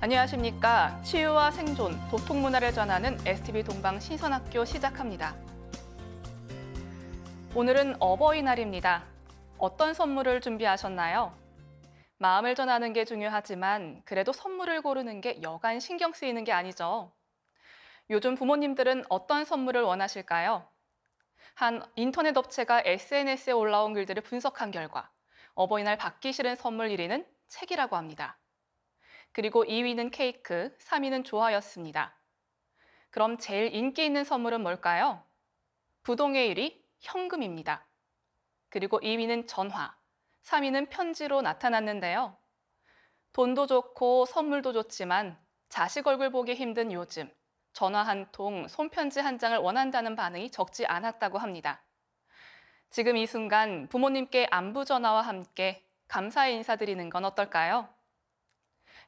안녕하십니까. 치유와 생존, 도통문화를 전하는 STV 동방 신선학교 시작합니다. 오늘은 어버이날입니다. 어떤 선물을 준비하셨나요? 마음을 전하는 게 중요하지만 그래도 선물을 고르는 게 여간 신경 쓰이는 게 아니죠. 요즘 부모님들은 어떤 선물을 원하실까요? 한 인터넷 업체가 SNS에 올라온 글들을 분석한 결과 어버이날 받기 싫은 선물 1위는 책이라고 합니다. 그리고 2위는 케이크, 3위는 좋아였습니다. 그럼 제일 인기 있는 선물은 뭘까요? 부동의 1위, 현금입니다. 그리고 2위는 전화, 3위는 편지로 나타났는데요. 돈도 좋고 선물도 좋지만 자식 얼굴 보기 힘든 요즘, 전화 한 통, 손편지 한 장을 원한다는 반응이 적지 않았다고 합니다. 지금 이 순간 부모님께 안부 전화와 함께 감사의 인사드리는 건 어떨까요?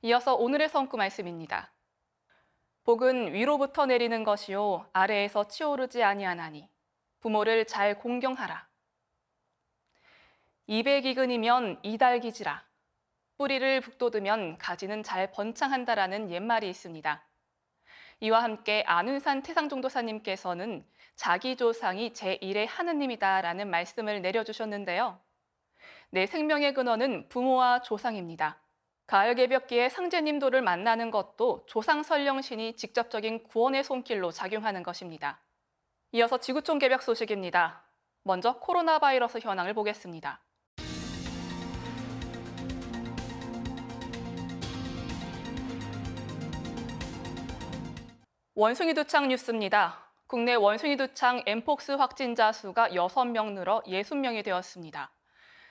이어서 오늘의 성구 말씀입니다. 복은 위로부터 내리는 것이요 아래에서 치오르지 아니하나니 부모를 잘 공경하라. 200이근이면 이달기지라. 뿌리를 북돋으면 가지는 잘 번창한다라는 옛말이 있습니다. 이와 함께 안윤산 태상종도사님께서는 자기 조상이 제1의 하느님이다라는 말씀을 내려주셨는데요. 내 생명의 근원은 부모와 조상입니다. 가을 개벽기에 상제님도를 만나는 것도 조상 설령신이 직접적인 구원의 손길로 작용하는 것입니다. 이어서 지구촌 개벽 소식입니다. 먼저 코로나 바이러스 현황을 보겠습니다. 원숭이 두창 뉴스입니다. 국내 원숭이 두창 엠폭스 확진자 수가 6명 늘어 60명이 되었습니다.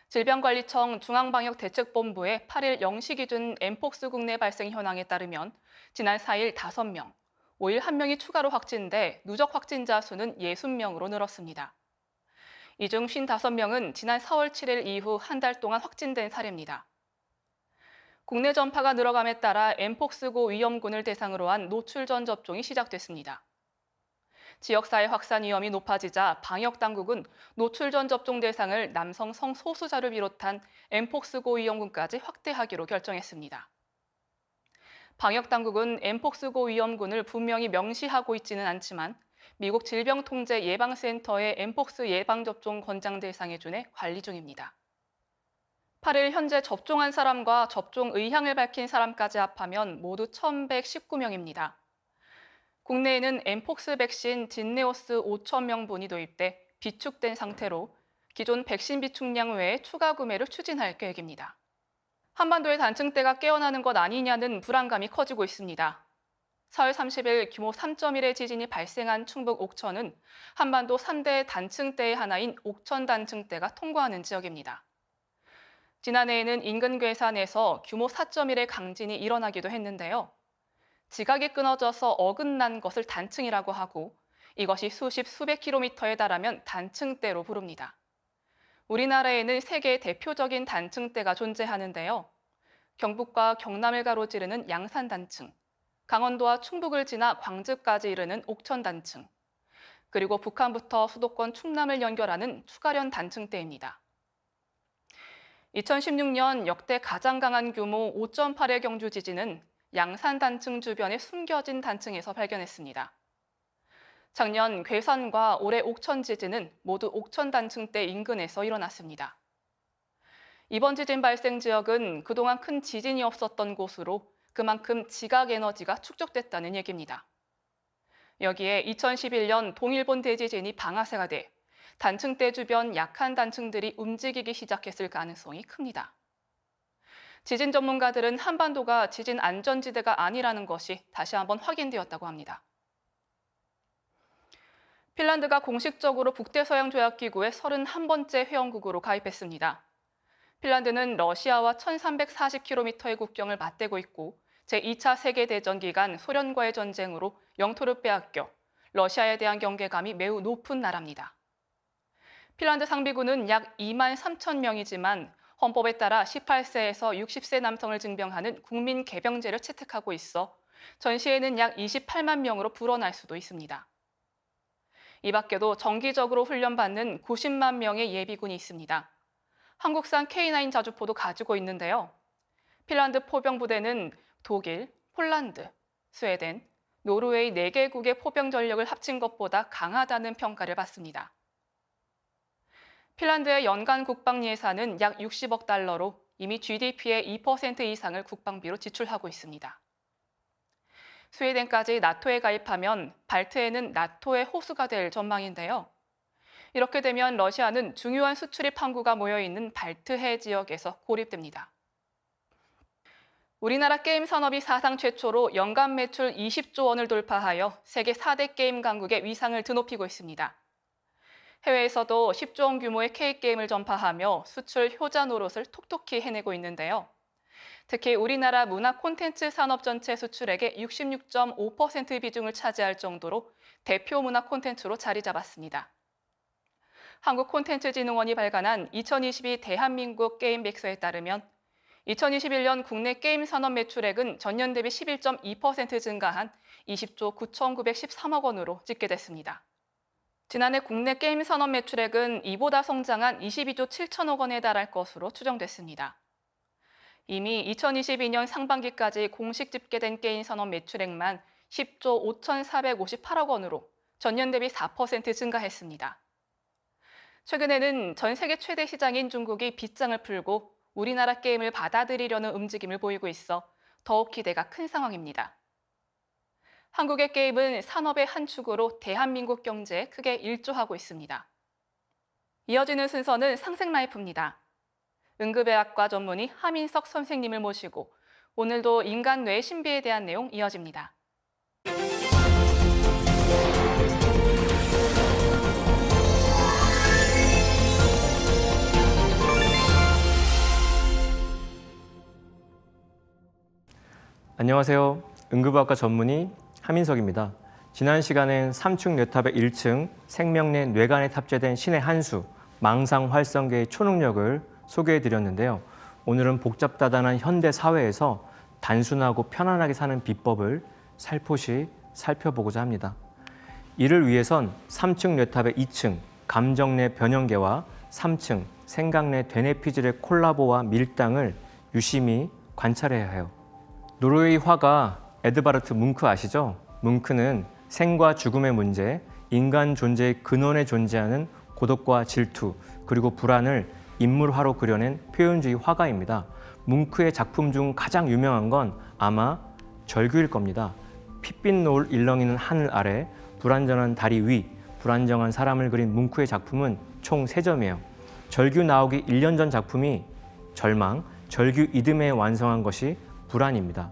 질병관리청 중앙방역대책본부의 8일 0시 기준 엠폭스 국내 발생 현황에 따르면 지난 4일 5명, 5일 1명이 추가로 확진돼 누적 확진자 수는 60명으로 늘었습니다. 이 중 55명은 지난 4월 7일 이후 한 달 동안 확진된 사례입니다. 국내 전파가 늘어감에 따라 엠폭스고 위험군을 대상으로 한 노출 전 접종이 시작됐습니다. 지역사회 확산 위험이 높아지자 방역당국은 노출 전 접종 대상을 남성 성소수자를 비롯한 엠폭스고 위험군까지 확대하기로 결정했습니다. 방역당국은 엠폭스고 위험군을 분명히 명시하고 있지는 않지만 미국 질병통제예방센터의 엠폭스 예방접종 권장 대상에 준해 관리 중입니다. 8일 현재 접종한 사람과 접종 의향을 밝힌 사람까지 합하면 모두 1,119명입니다. 국내에는 엠폭스 백신 진네오스 5,000명분이 도입돼 비축된 상태로 기존 백신 비축량 외에 추가 구매를 추진할 계획입니다. 한반도의 단층대가 깨어나는 것 아니냐는 불안감이 커지고 있습니다. 4월 30일 규모 3.1의 지진이 발생한 충북 옥천은 한반도 3대 단층대의 하나인 옥천 단층대가 통과하는 지역입니다. 지난해에는 인근 괴산에서 규모 4.1의 강진이 일어나기도 했는데요. 지각이 끊어져서 어긋난 것을 단층이라고 하고 이것이 수십, 수백 킬로미터에 달하면 단층대로 부릅니다. 우리나라에는 3개의 대표적인 단층대가 존재하는데요. 경북과 경남을 가로지르는 양산단층, 강원도와 충북을 지나 광주까지 이르는 옥천단층, 그리고 북한부터 수도권 충남을 연결하는 추가련 단층대입니다. 2016년 역대 가장 강한 규모 5.8의 경주 지진은 양산 단층 주변의 숨겨진 단층에서 발견했습니다. 작년 괴산과 올해 옥천 지진은 모두 옥천 단층대 인근에서 일어났습니다. 이번 지진 발생 지역은 그동안 큰 지진이 없었던 곳으로 그만큼 지각 에너지가 축적됐다는 얘기입니다. 여기에 2011년 동일본 대지진이 방아쇠가 돼 단층대 주변 약한 단층들이 움직이기 시작했을 가능성이 큽니다. 지진 전문가들은 한반도가 지진 안전지대가 아니라는 것이 다시 한번 확인되었다고 합니다. 핀란드가 공식적으로 북대서양조약기구의 31번째 회원국으로 가입했습니다. 핀란드는 러시아와 1340km의 국경을 맞대고 있고 제2차 세계대전 기간 소련과의 전쟁으로 영토를 빼앗겨 러시아에 대한 경계감이 매우 높은 나라입니다. 핀란드 상비군은 약 2만 3천 명이지만 헌법에 따라 18세에서 60세 남성을 증병하는 국민 개병제를 채택하고 있어 전시에는 약 28만 명으로 불어날 수도 있습니다. 이 밖에도 정기적으로 훈련받는 90만 명의 예비군이 있습니다. 한국산 K9 자주포도 가지고 있는데요. 핀란드 포병부대는 독일, 폴란드, 스웨덴, 노르웨이 4개국의 포병 전력을 합친 것보다 강하다는 평가를 받습니다. 핀란드의 연간 국방 예산은 약 60억 달러로 이미 GDP의 2% 이상을 국방비로 지출하고 있습니다. 스웨덴까지 나토에 가입하면 발트해는 나토의 호수가 될 전망인데요. 이렇게 되면 러시아는 중요한 수출입 항구가 모여있는 발트해 지역에서 고립됩니다. 우리나라 게임 산업이 사상 최초로 연간 매출 20조 원을 돌파하여 세계 4대 게임 강국의 위상을 드높이고 있습니다. 해외에서도 10조 원 규모의 K게임을 전파하며 수출 효자 노릇을 톡톡히 해내고 있는데요. 특히 우리나라 문화 콘텐츠 산업 전체 수출액의 66.5% 비중을 차지할 정도로 대표 문화 콘텐츠로 자리 잡았습니다. 한국콘텐츠진흥원이 발간한 2022 대한민국 게임 백서에 따르면 2021년 국내 게임 산업 매출액은 전년 대비 11.2% 증가한 20조 9,913억 원으로 집계됐습니다. 지난해 국내 게임 산업 매출액은 이보다 성장한 22조 7천억 원에 달할 것으로 추정됐습니다. 이미 2022년 상반기까지 공식 집계된 게임 산업 매출액만 10조 5,458억 원으로 전년 대비 4% 증가했습니다. 최근에는 전 세계 최대 시장인 중국이 빗장을 풀고 우리나라 게임을 받아들이려는 움직임을 보이고 있어 더욱 기대가 큰 상황입니다. 한국의 게임은 산업의 한 축으로 대한민국 경제에 크게 일조하고 있습니다. 이어지는 순서는 상생라이프입니다. 응급의학과 전문의 하민석 선생님을 모시고 오늘도 인간 뇌 신비에 대한 내용 이어집니다. 안녕하세요. 응급의학과 전문의 하민석입니다. 지난 시간엔 3층 뇌탑의 1층 생명내 뇌관에 탑재된 신의 한 수, 망상활성계의 초능력을 소개해드렸는데요. 오늘은 복잡다단한 현대 사회에서 단순하고 편안하게 사는 비법을 살포시 살펴보고자 합니다. 이를 위해선 3층 뇌탑의 2층 감정내 변형계와 3층 생각내 되뇌피질의 콜라보와 밀당을 유심히 관찰해야 해요. 노르웨이 화가 에드바르트 뭉크 아시죠? 뭉크는 생과 죽음의 문제, 인간 존재의 근원에 존재하는 고독과 질투, 그리고 불안을 인물화로 그려낸 표현주의 화가입니다. 뭉크의 작품 중 가장 유명한 건 아마 절규일 겁니다. 핏빛 노을 일렁이는 하늘 아래, 불안정한 다리 위, 불안정한 사람을 그린 뭉크의 작품은 총 3점이에요. 절규 나오기 1년 전 작품이 절망, 절규 이듬해에 완성한 것이 불안입니다.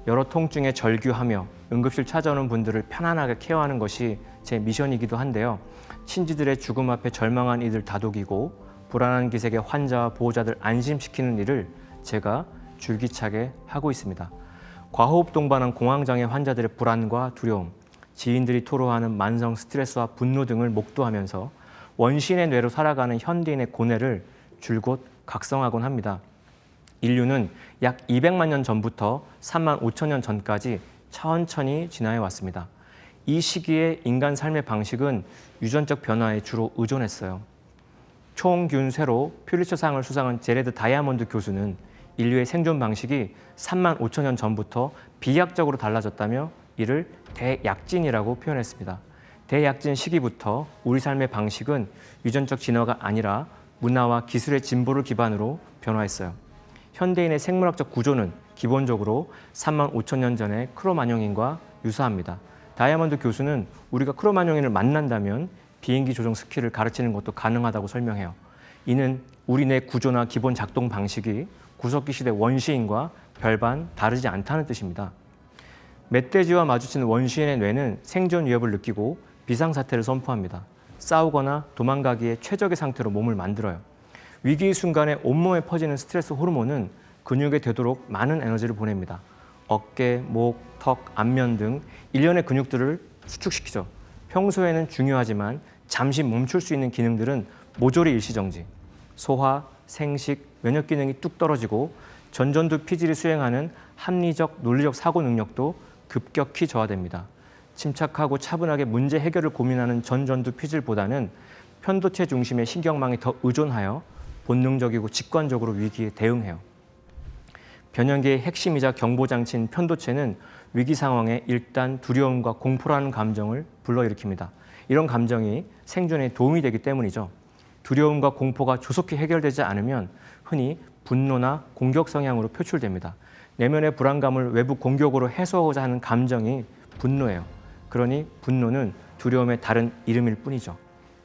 여러 통증에 절규하며 응급실 찾아오는 분들을 편안하게 케어하는 것이 제 미션이기도 한데요. 친지들의 죽음 앞에 절망한 이들 다독이고 불안한 기색의 환자와 보호자들 안심시키는 일을 제가 줄기차게 하고 있습니다. 과호흡 동반한 공황장애 환자들의 불안과 두려움, 지인들이 토로하는 만성 스트레스와 분노 등을 목도하면서 원시인의 뇌로 살아가는 현대인의 고뇌를 줄곧 각성하곤 합니다. 인류는 약 200만 년 전부터 3만 5천 년 전까지 천천히 진화해 왔습니다. 이 시기에 인간 삶의 방식은 유전적 변화에 주로 의존했어요. 총균세로 퓰리처상을 수상한 제레드 다이아몬드 교수는 인류의 생존 방식이 3만 5천 년 전부터 비약적으로 달라졌다며 이를 대약진이라고 표현했습니다. 대약진 시기부터 우리 삶의 방식은 유전적 진화가 아니라 문화와 기술의 진보를 기반으로 변화했어요. 현대인의 생물학적 구조는 기본적으로 3만 5천 년 전의 크로마뇽인과 유사합니다. 다이아몬드 교수는 우리가 크로마뇽인을 만난다면 비행기 조종 스킬을 가르치는 것도 가능하다고 설명해요. 이는 우리 뇌 구조나 기본 작동 방식이 구석기 시대 원시인과 별반 다르지 않다는 뜻입니다. 멧돼지와 마주치는 원시인의 뇌는 생존 위협을 느끼고 비상사태를 선포합니다. 싸우거나 도망가기에 최적의 상태로 몸을 만들어요. 위기의 순간에 온몸에 퍼지는 스트레스 호르몬은 근육에 되도록 많은 에너지를 보냅니다. 어깨, 목, 턱, 안면 등 일련의 근육들을 수축시키죠. 평소에는 중요하지만 잠시 멈출 수 있는 기능들은 모조리 일시정지. 소화, 생식, 면역 기능이 뚝 떨어지고 전전두 피질이 수행하는 합리적, 논리적 사고 능력도 급격히 저하됩니다. 침착하고 차분하게 문제 해결을 고민하는 전전두 피질보다는 편도체 중심의 신경망이 더 의존하여 본능적이고 직관적으로 위기에 대응해요. 변형계의 핵심이자 경보장치인 편도체는 위기 상황에 일단 두려움과 공포라는 감정을 불러일으킵니다. 이런 감정이 생존에 도움이 되기 때문이죠. 두려움과 공포가 조속히 해결되지 않으면 흔히 분노나 공격 성향으로 표출됩니다. 내면의 불안감을 외부 공격으로 해소하고자 하는 감정이 분노예요. 그러니 분노는 두려움의 다른 이름일 뿐이죠.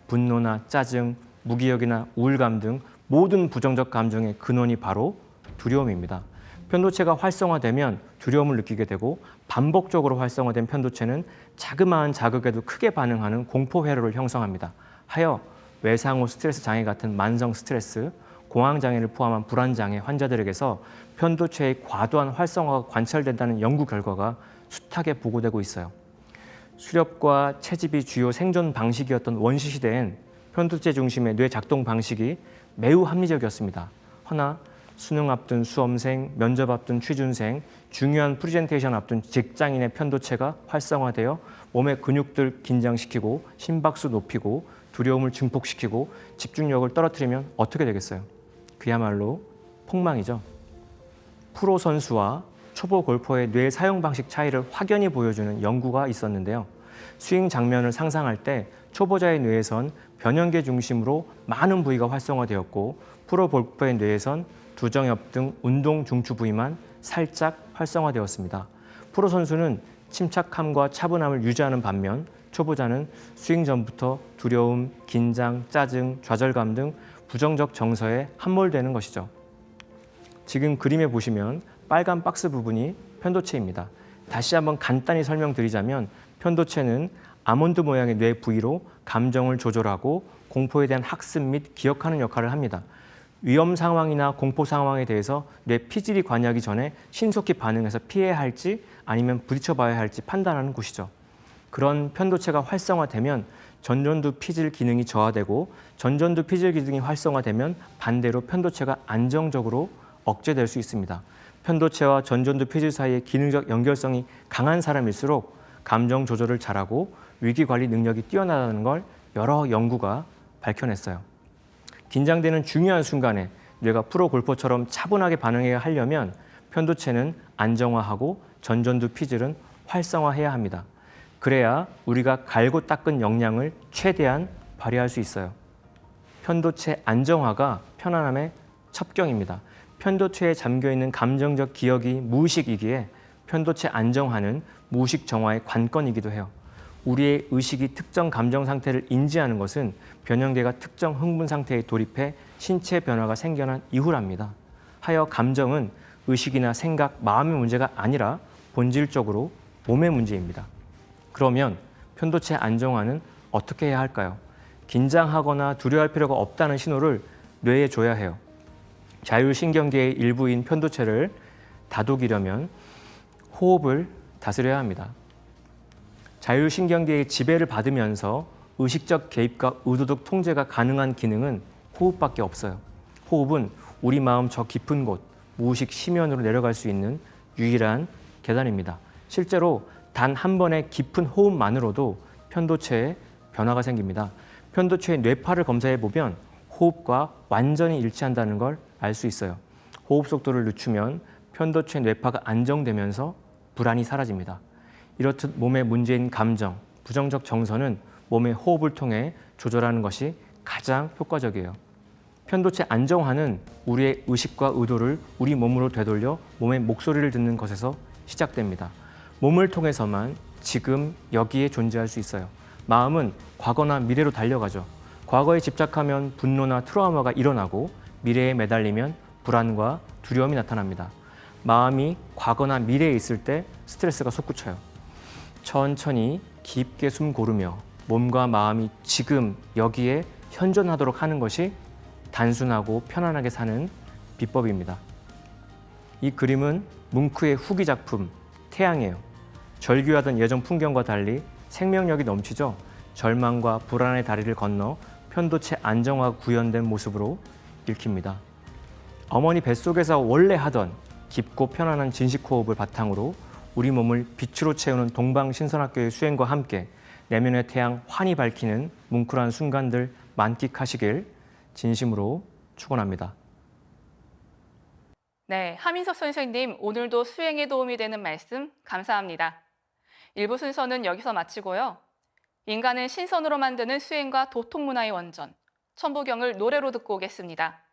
분노나 짜증, 무기력이나 우울감 등 모든 부정적 감정의 근원이 바로 두려움입니다. 편도체가 활성화되면 두려움을 느끼게 되고 반복적으로 활성화된 편도체는 자그마한 자극에도 크게 반응하는 공포 회로를 형성합니다. 하여 외상후 스트레스 장애 같은 만성 스트레스, 공황 장애를 포함한 불안 장애 환자들에게서 편도체의 과도한 활성화가 관찰된다는 연구 결과가 숱하게 보고되고 있어요. 수렵과 채집이 주요 생존 방식이었던 원시 시대엔 편도체 중심의 뇌 작동 방식이 매우 합리적이었습니다. 허나 수능 앞둔 수험생, 면접 앞둔 취준생, 중요한 프레젠테이션 앞둔 직장인의 편도체가 활성화되어 몸의 근육들 긴장시키고 심박수 높이고 두려움을 증폭시키고 집중력을 떨어뜨리면 어떻게 되겠어요? 그야말로 폭망이죠. 프로 선수와 초보 골퍼의 뇌 사용 방식 차이를 확연히 보여주는 연구가 있었는데요. 스윙 장면을 상상할 때 초보자의 뇌에선 변형계 중심으로 많은 부위가 활성화되었고 프로 골퍼의 뇌에선 두정엽 등 운동 중추 부위만 살짝 활성화되었습니다. 프로 선수는 침착함과 차분함을 유지하는 반면 초보자는 스윙 전부터 두려움, 긴장, 짜증, 좌절감 등 부정적 정서에 함몰되는 것이죠. 지금 그림에 보시면 빨간 박스 부분이 편도체입니다. 다시 한번 간단히 설명드리자면 편도체는 아몬드 모양의 뇌 부위로 감정을 조절하고 공포에 대한 학습 및 기억하는 역할을 합니다. 위험 상황이나 공포 상황에 대해서 뇌 피질이 관여하기 전에 신속히 반응해서 피해야 할지 아니면 부딪혀 봐야 할지 판단하는 곳이죠. 그런 편도체가 활성화되면 전전두 피질 기능이 저하되고 전전두 피질 기능이 활성화되면 반대로 편도체가 안정적으로 억제될 수 있습니다. 편도체와 전전두 피질 사이의 기능적 연결성이 강한 사람일수록 감정 조절을 잘하고 위기 관리 능력이 뛰어나다는 걸 여러 연구가 밝혀냈어요. 긴장되는 중요한 순간에 뇌가 프로 골퍼처럼 차분하게 반응해야 하려면 편도체는 안정화하고 전전두 피질은 활성화해야 합니다. 그래야 우리가 갈고 닦은 역량을 최대한 발휘할 수 있어요. 편도체 안정화가 편안함의 첩경입니다. 편도체에 잠겨있는 감정적 기억이 무의식이기에 편도체 안정화는 무의식 정화의 관건이기도 해요. 우리의 의식이 특정 감정 상태를 인지하는 것은 변형계가 특정 흥분 상태에 돌입해 신체 변화가 생겨난 이후랍니다. 하여 감정은 의식이나 생각, 마음의 문제가 아니라 본질적으로 몸의 문제입니다. 그러면 편도체 안정화는 어떻게 해야 할까요? 긴장하거나 두려워할 필요가 없다는 신호를 뇌에 줘야 해요. 자율신경계의 일부인 편도체를 다독이려면 호흡을 다스려야 합니다. 자율신경계의 지배를 받으면서 의식적 개입과 의도적 통제가 가능한 기능은 호흡밖에 없어요. 호흡은 우리 마음 저 깊은 곳, 무의식 심연으로 내려갈 수 있는 유일한 계단입니다. 실제로 단 한 번의 깊은 호흡만으로도 편도체에 변화가 생깁니다. 편도체의 뇌파를 검사해 보면 호흡과 완전히 일치한다는 걸 알 수 있어요. 호흡 속도를 늦추면 편도체 뇌파가 안정되면서 불안이 사라집니다. 이렇듯 몸의 문제인 감정, 부정적 정서는 몸의 호흡을 통해 조절하는 것이 가장 효과적이에요. 편도체 안정화는 우리의 의식과 의도를 우리 몸으로 되돌려 몸의 목소리를 듣는 것에서 시작됩니다. 몸을 통해서만 지금 여기에 존재할 수 있어요. 마음은 과거나 미래로 달려가죠. 과거에 집착하면 분노나 트라우마가 일어나고 미래에 매달리면 불안과 두려움이 나타납니다. 마음이 과거나 미래에 있을 때 스트레스가 솟구쳐요. 천천히 깊게 숨 고르며 몸과 마음이 지금 여기에 현존하도록 하는 것이 단순하고 편안하게 사는 비법입니다. 이 그림은 뭉크의 후기 작품 태양이에요. 절규하던 예전 풍경과 달리 생명력이 넘치죠. 절망과 불안의 다리를 건너 편도체 안정화 구현된 모습으로 읽힙니다. 어머니 뱃속에서 원래 하던 깊고 편안한 진식 호흡을 바탕으로 우리 몸을 빛으로 채우는 동방신선학교의 수행과 함께 내면의 태양 환히 밝히는 뭉클한 순간들 만끽하시길 진심으로 축원합니다. 네, 하민석 선생님, 오늘도 수행에 도움이 되는 말씀 감사합니다. 1부 순서는 여기서 마치고요. 인간을 신선으로 만드는 수행과 도통 문화의 원전, 천부경을 노래로 듣고 오겠습니다.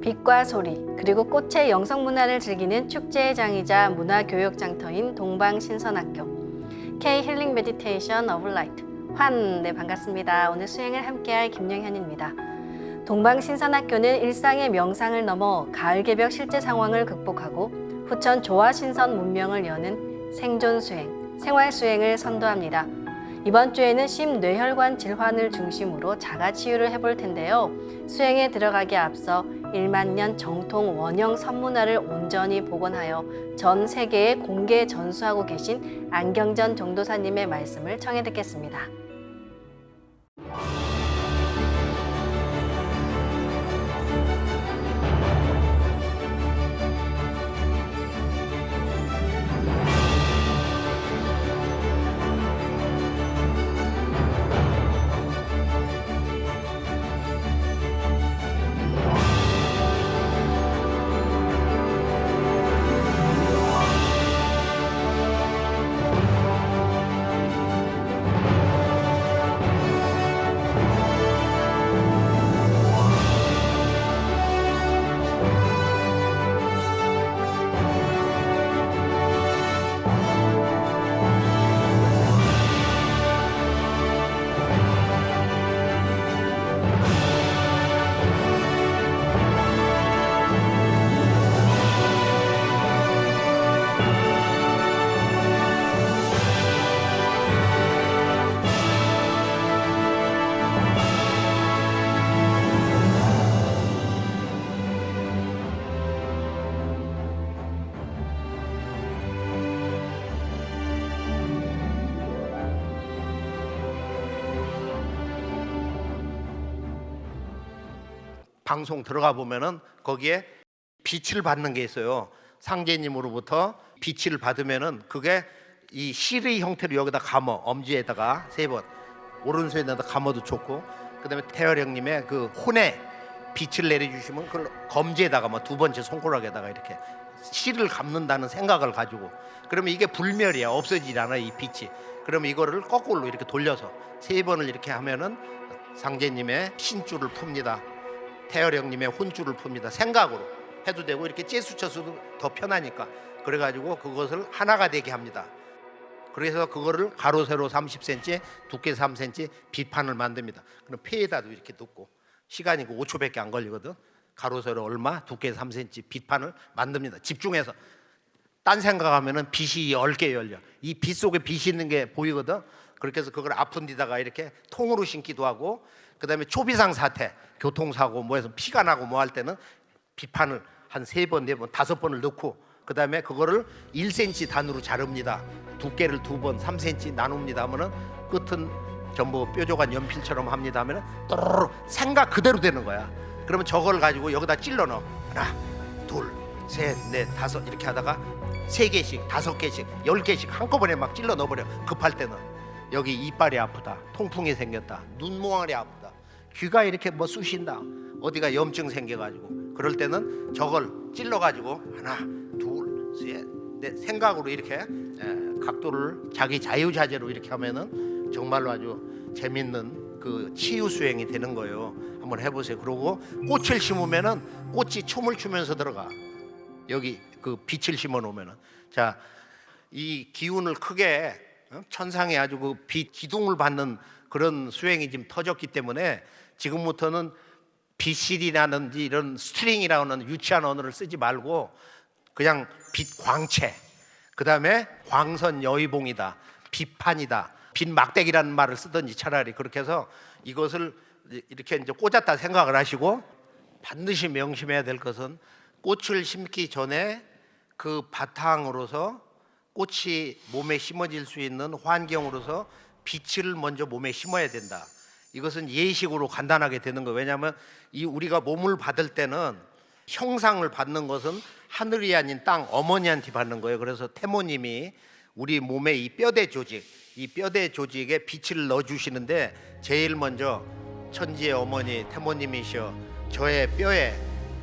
빛과 소리, 그리고 꽃의 영성 문화를 즐기는 축제의 장이자 문화교육 장터인 동방신선학교 K 힐링 메디테이션 오브 라이트 네, 반갑습니다. 오늘 수행을 함께할 김영현입니다. 동방신선학교는 일상의 명상을 넘어 가을 개벽 실제 상황을 극복하고 후천 조화신선 문명을 여는 생존 수행, 생활 수행을 선도합니다. 이번 주에는 심뇌혈관 질환을 중심으로 자가 치유를 해볼 텐데요. 수행에 들어가기 앞서 1만 년 정통 원형 선문화를 온전히 복원하여 전 세계에 공개 전수하고 계신 안경전 정도사님의 말씀을 청해 듣겠습니다. 방송 들어가 보면은 거기에 빛을 받는 게 있어요. 상제님으로부터 빛을 받으면은 그게 이 실의 형태로 여기다 감어, 엄지에다가 3번, 오른손에다 감어도 좋고, 그다음에 태열 형님의 그 혼에 빛을 내려주시면 그걸 검지에다가 뭐 2번째 손가락에다가 이렇게 실을 감는다는 생각을 가지고, 그러면 이게 불멸이야, 없어지지 않아 이 빛이. 그러면 이거를 거꾸로 이렇게 돌려서 3번을 이렇게 하면은 상제님의 신줄을 풉니다. 태열 형님의 혼줄을 풉니다. 생각으로 해도 되고 이렇게 째수 쳐서도 더 편하니까. 그래가지고 그것을 하나가 되게 합니다. 그래서 그거를 가로 세로 30cm, 두께 3cm 빛판을 만듭니다. 그럼 폐에다도 이렇게 넣고, 시간이 5초밖에 안 걸리거든. 가로 세로 얼마, 두께 3cm 빛판을 만듭니다. 집중해서. 딴 생각하면은 빛이 얽게 열려. 이 빛 속에 빛이 있는 게 보이거든. 그렇게 해서 그걸 아픈 데다가 이렇게 통으로 심기도 하고, 그다음에 초비상 사태, 교통사고 뭐해서 피가 나고 뭐 할 때는 빛판을 한 3번, 4번, 5번을 넣고, 그다음에 그거를 1cm 단으로 자릅니다. 두께를 2번, 3cm 나눕니다 하면은 끝은 전부 뾰족한 연필처럼 합니다 하면은 또르르 생각 그대로 되는 거야. 그러면 저걸 가지고 여기다 찔러 넣어. 하나, 둘, 셋, 넷, 다섯 이렇게 하다가 3개씩, 5개씩, 10개씩 한꺼번에 막 찔러 넣어버려. 급할 때는 여기 이빨이 아프다, 통풍이 생겼다, 눈몽알이 아프다, 귀가 이렇게 뭐 쑤신다, 어디가 염증 생겨가지고, 그럴 때는 저걸 찔러가지고 하나, 둘, 셋, 넷 생각으로 이렇게 각도를 자기 자유자재로 이렇게 하면은 정말로 아주 재밌는 그 치유 수행이 되는 거예요. 한번 해보세요. 그리고 꽃을 심으면은 꽃이 춤을 추면서 들어가. 여기 그 빛을 심어 놓으면은, 자, 이 기운을 크게 천상에 아주 그 빛 기둥을 받는 그런 수행이 지금 터졌기 때문에 지금부터는 빛실이라든지 이런 스트링이라는 유치한 언어를 쓰지 말고 그냥 빛 광채, 그 다음에 광선 여의봉이다, 빛판이다, 빛 막대기라는 말을 쓰든지 차라리 그렇게 해서 이것을 이렇게 이제 꽂았다 생각을 하시고, 반드시 명심해야 될 것은 꽃을 심기 전에 그 바탕으로서 꽃이 몸에 심어질 수 있는 환경으로서 빛을 먼저 몸에 심어야 된다. 이것은 예식으로 간단하게 되는 거예요. 왜냐하면 이 우리가 몸을 받을 때는 형상을 받는 것은 하늘이 아닌 땅 어머니한테 받는 거예요. 그래서 태모님이 우리 몸의 이 뼈대 조직, 이 뼈대 조직에 빛을 넣어주시는데 제일 먼저 천지의 어머니 태모님이시여 저의 뼈에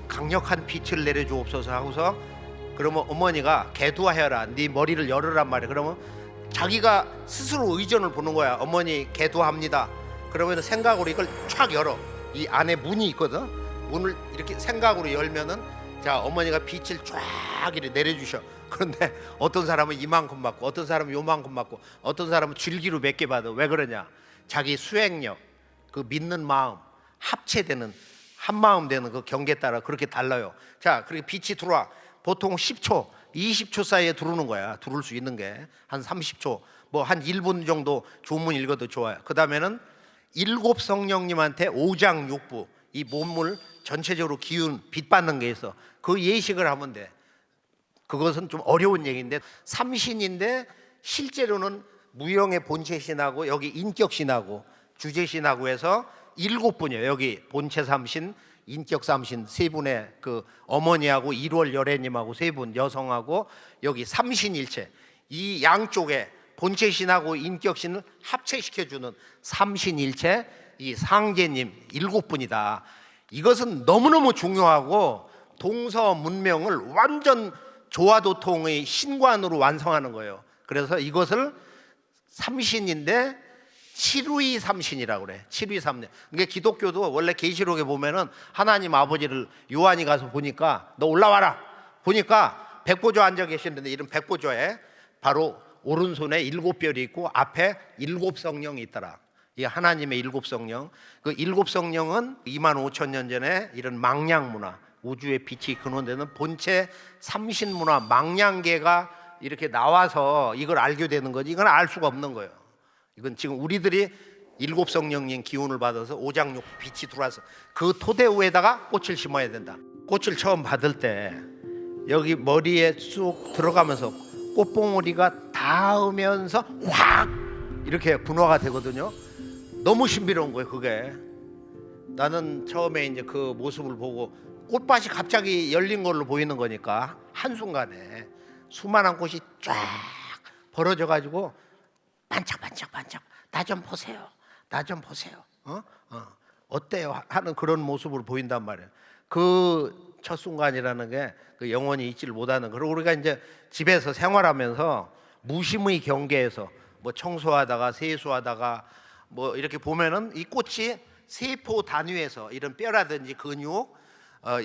강력한 빛을 내려주옵소서 하고서, 그러면 어머니가 개두하여라, 네 머리를 열으란 말이에요. 그러면 자기가 스스로 의전을 보는 거야. 어머니 개두합니다. 그러면 생각으로 이걸 촥 열어. 이 안에 문이 있거든. 문을 이렇게 생각으로 열면은, 자, 어머니가 빛을 쫙 이렇게 내려주셔. 그런데 어떤 사람은 이만큼 받고, 어떤 사람은 요만큼 받고, 어떤 사람은 줄기로 몇 개 받아. 왜 그러냐? 자기 수행력, 그 믿는 마음, 합체되는 한 마음 되는 그 경계에 따라 그렇게 달라요. 자, 그렇게 빛이 들어와. 보통 10초, 20초 사이에 들어오는 거야. 들어올 수 있는 게 한 30초, 뭐 한 1분 정도 주문 읽어도 좋아요. 그 다음에는 7 성령님한테 오장육부, 이 몸을 전체적으로 기운 빛 받는 게 있어. 그 예식을 하면 돼. 그것은 좀 어려운 얘기인데, 삼신인데 실제로는 무형의 본체신하고 여기 인격신하고 주제신하고 해서 7분이에요. 여기 본체 삼신, 인격 삼신 3분의 그 어머니하고 1월 열애님하고 3분 여성하고 여기 삼신일체, 이 양쪽에 본체신하고 인격신을 합체시켜주는 삼신일체, 이 상제님 7분이다. 이것은 너무너무 중요하고 동서 문명을 완전 조화도통의 신관으로 완성하는 거예요. 그래서 이것을 삼신인데 7위 삼신이라고 그래. 7위 삼신. 그러니까 기독교도 원래 계시록에 보면은 하나님 아버지를 요한이 가서 보니까, 너 올라와라 보니까 백보좌 앉아 계시는데, 이런 백보좌에 바로 오른손에 7별이 있고 앞에 7 성령이 있더라. 이 하나님의 7 성령. 그 7 성령은 25,000년 전에 이런 망냥 문화, 우주의 빛이 근원되는 본체 삼신 문화, 망냥계가 이렇게 나와서 이걸 알게 되는 거지. 이건 알 수가 없는 거예요. 이건 지금 우리들이 7 성령님 기운을 받아서 오장육 빛이 들어와서 그 토대 위에다가 꽃을 심어야 된다. 꽃을 처음 받을 때 여기 머리에 쑥 들어가면서 꽃봉오리가 닿으면서 확 이렇게 분화가 되거든요. 너무 신비로운 거예요. 그게 나는 처음에 이제 그 모습을 보고 꽃밭이 갑자기 열린 걸로 보이는 거니까 한순간에 수많은 꽃이 쫙 벌어져 가지고 반짝반짝반짝 나 좀 보세요. 나 좀 보세요. 어때요? 하는 그런 모습으로 보인단 말이에요. 그 첫 순간이라는 게 그 영원히 잊지를 못하는. 그리고 우리가 이제 집에서 생활하면서 무심의 경계에서 뭐 청소하다가 세수하다가 뭐 이렇게 보면은 이 꽃이 세포 단위에서 이런 뼈라든지 근육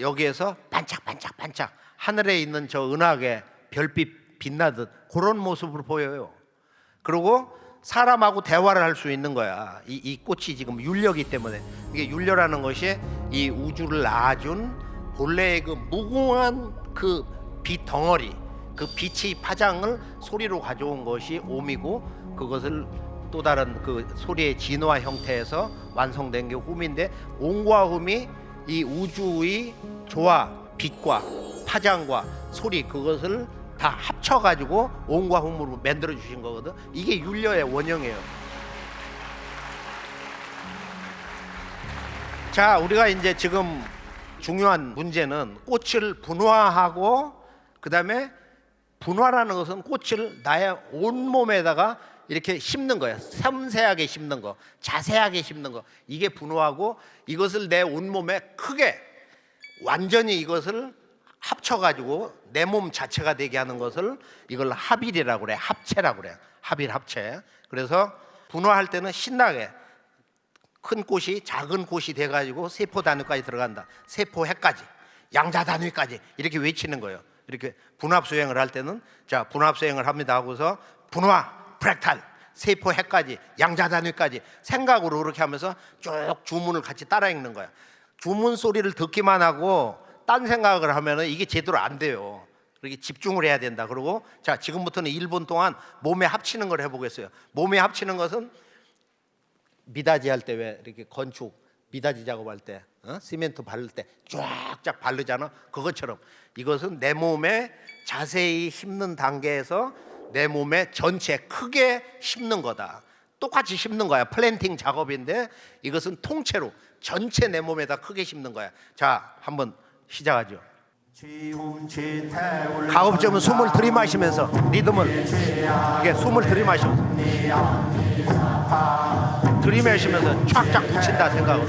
여기에서 반짝반짝반짝 하늘에 있는 저 은하계 별빛 빛나듯 그런 모습으로 보여요. 그리고 사람하고 대화를 할 수 있는 거야. 이 꽃이 지금 윤려기 때문에. 이게 윤려라는 것이 이 우주를 낳아준 본래의 그 무궁한 그 빛 덩어리, 그 빛의 파장을 소리로 가져온 것이 옴이고, 그것을 또 다른 그 소리의 진화 형태에서 완성된 게 홈인데, 옴과 홈이 이 우주의 조화, 빛과 파장과 소리, 그것을 다 합쳐가지고 옴과 홈으로 만들어 주신 거거든. 이게 윤려의 원형이에요. 자, 우리가 이제 지금 중요한 문제는 꽃을 분화하고, 그 다음에 분화라는 것은 꽃을 나의 온몸에다가 이렇게 심는 거예요. 섬세하게 심는 거, 자세하게 심는 거, 이게 분화하고, 이것을 내 온몸에 크게 완전히 이것을 합쳐가지고 내 몸 자체가 되게 하는 것을 이걸 합일이라고 그래. 합체라고 그래. 합일, 합체. 그래서 분화할 때는 신나게 큰 꽃이 작은 꽃이 돼가지고 세포 단위까지 들어간다. 세포 해까지, 양자 단위까지 이렇게 외치는 거예요. 이렇게 분합 수행을 할 때는, 자, 분합 수행을 합니다 하고서 분화, 프랙탈, 세포 해까지, 양자 단위까지 생각으로 그렇게 하면서 쭉 주문을 같이 따라 읽는 거야. 주문 소리를 듣기만 하고 딴 생각을 하면은 이게 제대로 안 돼요. 그렇게 집중을 해야 된다. 그리고 자, 지금부터는 1분 동안 몸에 합치는 걸 해보겠어요. 몸에 합치는 것은 미닫이 할 때 왜 이렇게 건축 미닫이 작업할 때 시멘트 바를 때 쫙쫙 바르잖아. 그것처럼 이것은 내 몸에 자세히 심는 단계에서 내 몸에 전체 크게 심는 거다. 똑같이 심는 거야. 플랜팅 작업인데 이것은 통째로 전체 내 몸에다 크게 심는 거야. 자, 한번 시작하죠. 가급적이면 숨을 들이마시면서 리듬을, 이게 숨을 들이마시면서 쫙쫙 붙인다 생각으로.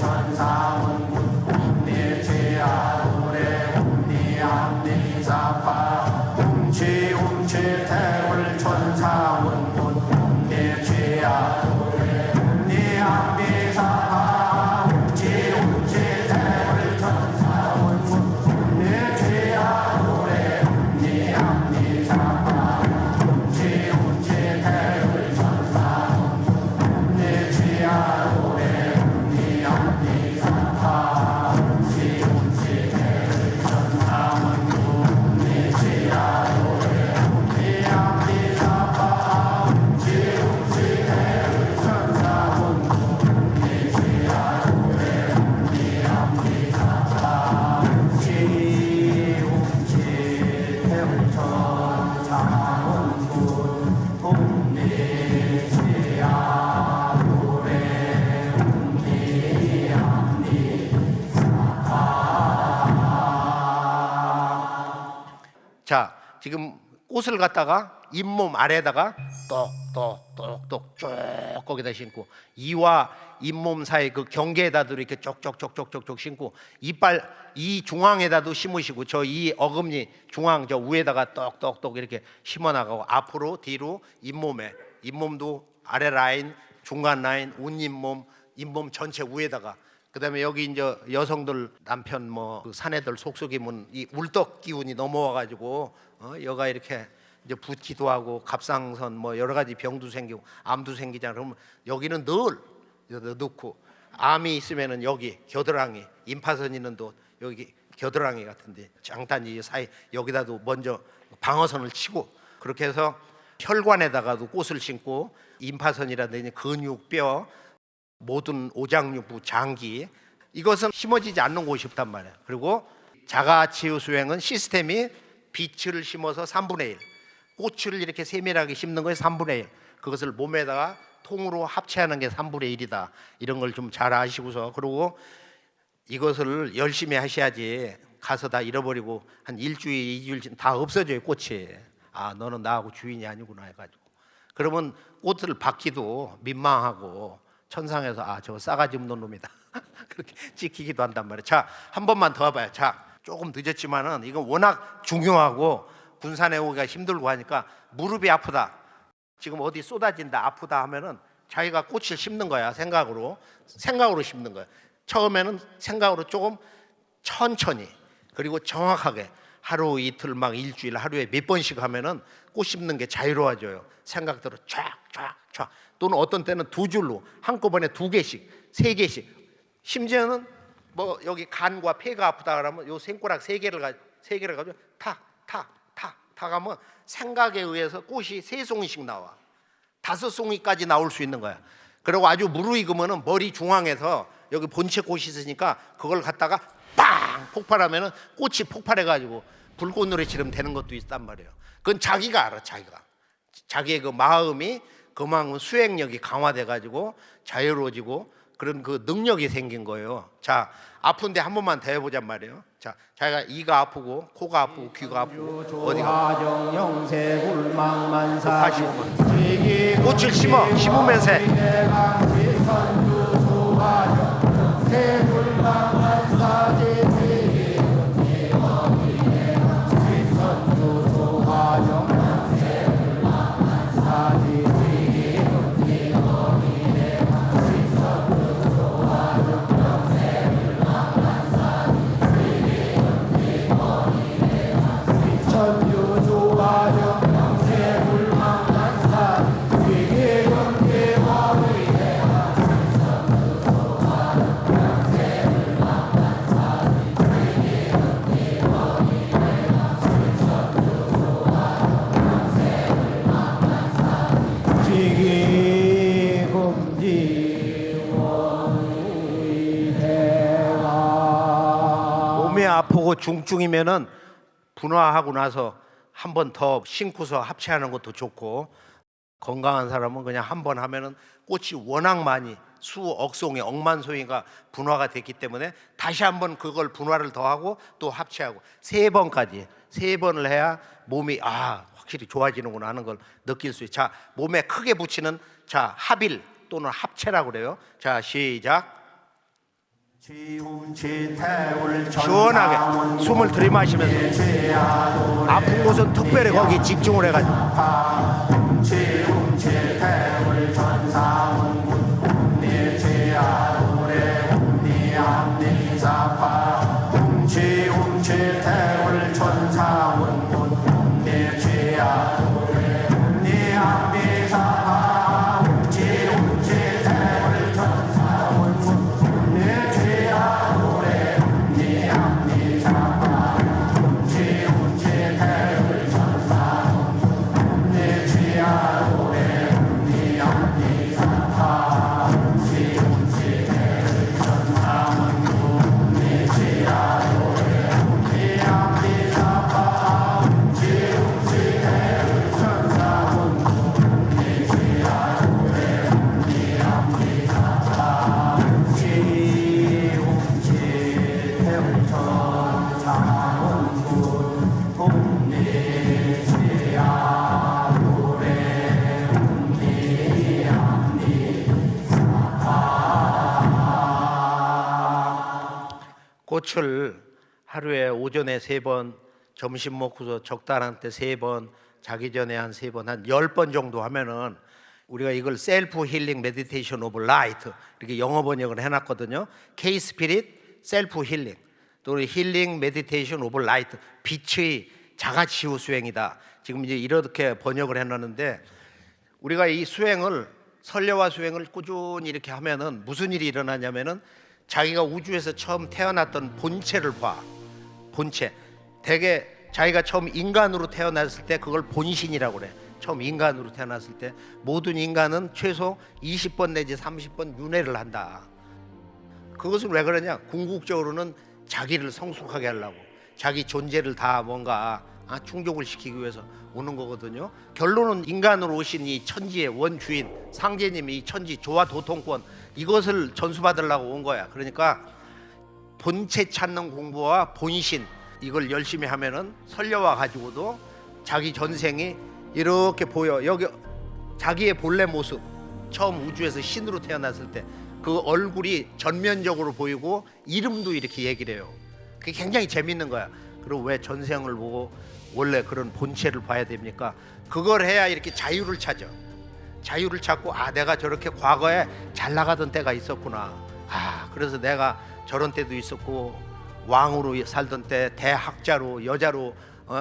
자, 지금 꽃을 갖다가 잇몸 아래에다가 똑똑똑똑 쭉 거기다 심고, 이와 잇몸 사이 그 경계에다도 이렇게 쪽쪽쪽쪽쪽쪽 심고, 이빨 이 중앙에다도 심으시고, 저 이 어금니 중앙 저 위에다가 똑똑똑 이렇게 심어 나가고, 앞으로 뒤로 잇몸에, 잇몸도 아래 라인, 중간 라인, 운잇몸, 잇몸 전체 위에다가, 그다음에 여기 이제 여성들 남편 뭐그 사내들 속속이면 이 울떡 기운이 넘어와가지고 여가 이렇게 이제 붓기도 하고 갑상선 뭐 여러 가지 병도 생기고 암도 생기잖아. 그러면 여기는 늘 넣고, 암이 있으면은 여기 겨드랑이, 임파선 있는 도 여기 겨드랑이 같은데 장단지 사이 여기다도 먼저 방어선을 치고, 그렇게 해서 혈관에다가도 꽃을 심고, 임파선이라든지 근육, 뼈, 모든 오장육부, 장기, 이것은 심어지지 않는 곳이 없단 말이야. 그리고 자가치유 수행은 시스템이 빛을 심어서 3분의 1, 꽃을 이렇게 세밀하게 심는 거에 3분의 1, 그것을 몸에다가 통으로 합체하는 게 3분의 1이다. 이런 걸 좀 잘 아시고서, 그리고 이것을 열심히 하셔야지 가서 다 잃어버리고 한 일주일, 2주일 다 없어져요, 꽃이. 아, 너는 나하고 주인이 아니구나 해가지고. 그러면 꽃을 받기도 민망하고 천상에서 아, 저거 싸가지 없는 놈이다. 그렇게 찍히기도 한단 말이에요. 자, 한 번만 더 봐요. 자, 조금 늦었지만은 이건 워낙 중요하고 군산에 오기가 힘들고 하니까 무릎이 아프다. 지금 어디 쏟아진다, 아프다 하면은 자기가 꽃을 심는 거야. 생각으로 심는 거야. 처음에는 생각으로 조금 천천히 그리고 정확하게 하루 이틀 막 일주일 하루에 몇 번씩 하면은 꽃 심는 게 자유로워져요. 생각대로 쫙 또는 어떤 때는 두 줄로 한꺼번에 2개씩 3개씩 심지어는 뭐 여기 간과 폐가 아프다 그러면 요 생꼬락 3개를 가지고 탁 하면 생각에 의해서 꽃이 3송이씩 나와. 5송이까지 나올 수 있는 거야. 그리고 아주 무르익으면은 머리 중앙에서 여기 본체 꽃이 있으니까 그걸 갖다가 빵 폭발하면은 꽃이 폭발해가지고 불꽃놀이처럼 되는 것도 있단 말이에요. 그건 자기가 알아, 자기의 그 마음이 그만큼 수행력이 강화돼가지고 자유로워지고 그런 그 능력이 생긴 거예요. 자, 아픈데 한 번만 더 해보잔 말이에요. 자, 자기가 이가 아프고 코가 아프고 귀가 아프고 어디가 꽃을 심으면서 해. 몸이 아프고 중증이면은 분화하고 나서 한 번 더 심고서 합체하는 것도 좋고, 건강한 사람은 그냥 한 번 하면은 꽃이 워낙 많이 수억 송이, 억만 송이가 분화가 됐기 때문에 다시 한번 그걸 분화를 더하고 또 합체하고 3번까지 3번을 해야 몸이 확실히 좋아지는구나 하는 걸 느낄 수 있어요. 자, 몸에 크게 붙이는 합일 또는 합체라고 그래요. 자, 시작. 시원하게 숨을 들이마시면서 아픈 곳은 특별히 거기 집중을 해가지고 꽃을 하루에 오전에 3번, 점심 먹고서 적당한 때 3번, 자기 전에 한 3번, 한 10번 정도 하면은 우리가 이걸 셀프 힐링 메디테이션 오브 라이트 이렇게 영어 번역을 해놨거든요. K 스피릿 셀프 힐링 또 힐링 메디테이션 오브 라이트 빛의 자가치유 수행이다. 지금 이제 이렇게 번역을 해놨는데 우리가 이 수행을 설례와 수행을 꾸준히 이렇게 하면은 무슨 일이 일어나냐면은 자기가 우주에서 처음 태어났던 본체를 봐. 본체. 대개 자기가 처음 인간으로 태어났을 때 그걸 본신이라고 그래. 처음 인간으로 태어났을 때 모든 인간은 최소 20번 내지 30번 윤회를 한다. 그것은 왜 그러냐? 궁극적으로는 자기를 성숙하게 하려고 자기 존재를 다 뭔가 충족을 시키기 위해서 오는 거거든요. 결론은 인간으로 오신 이 천지의 원주인 상제님이 이 천지 조화 도통권 이것을 전수받으려고 온 거야. 그러니까 본체 찾는 공부와 본신 이걸 열심히 하면은 설녀와 가지고도 자기 전생이 이렇게 보여. 여기 자기의 본래 모습, 처음 우주에서 신으로 태어났을 때 그 얼굴이 전면적으로 보이고 이름도 이렇게 얘기를 해요. 그게 굉장히 재밌는 거야. 그리고 왜 전생을 보고 원래 그런 본체를 봐야 됩니까? 그걸 해야 이렇게 자유를 찾아. 자유를 찾고 아 내가 저렇게 과거에 잘 나가던 때가 있었구나. 아 그래서 내가 저런 때도 있었고 왕으로 살던 때 대학자로 여자로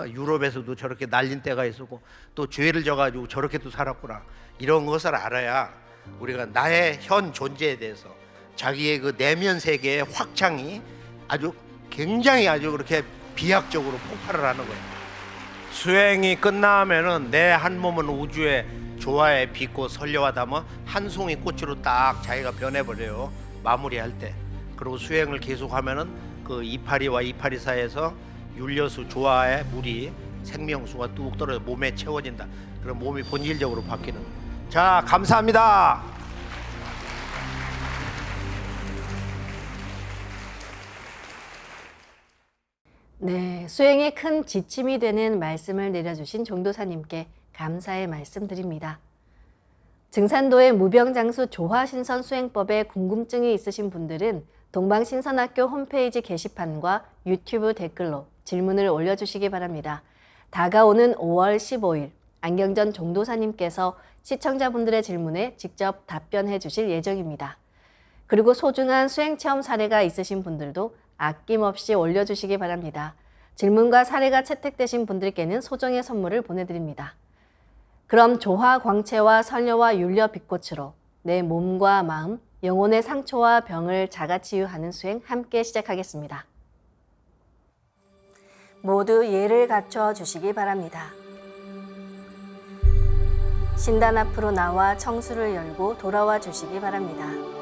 유럽에서도 저렇게 날린 때가 있었고 또 죄를 져가지고 저렇게도 살았구나. 이런 것을 알아야 우리가 나의 현 존재에 대해서 자기의 그 내면 세계의 확장이 아주 굉장히 아주 그렇게 비약적으로 폭발을 하는 거예요. 수행이 끝나면은 내 한 몸은 우주의 조화에 빛고 선려하다면 한 송이 꽃으로 딱 자기가 변해버려요. 마무리할 때. 그리고 수행을 계속하면은 그 이파리와 이파리 사이에서 율려수 조화의 물이 생명수가 뚝 떨어져 몸에 채워진다. 그럼 몸이 본질적으로 바뀌는 거예요. 자, 감사합니다. 네, 수행에 큰 지침이 되는 말씀을 내려주신 종도사님께 감사의 말씀드립니다. 증산도의 무병장수 조화신선 수행법에 궁금증이 있으신 분들은 동방신선학교 홈페이지 게시판과 유튜브 댓글로 질문을 올려주시기 바랍니다. 다가오는 5월 15일 안경전 종도사님께서 시청자분들의 질문에 직접 답변해 주실 예정입니다. 그리고 소중한 수행체험 사례가 있으신 분들도 아낌없이 올려주시기 바랍니다. 질문과 사례가 채택되신 분들께는 소정의 선물을 보내드립니다. 그럼 조화 광채와 선려와 율려 빛꽃으로 내 몸과 마음, 영혼의 상처와 병을 자가치유하는 수행 함께 시작하겠습니다. 모두 예를 갖춰 주시기 바랍니다. 신단 앞으로 나와 청수를 열고 돌아와 주시기 바랍니다.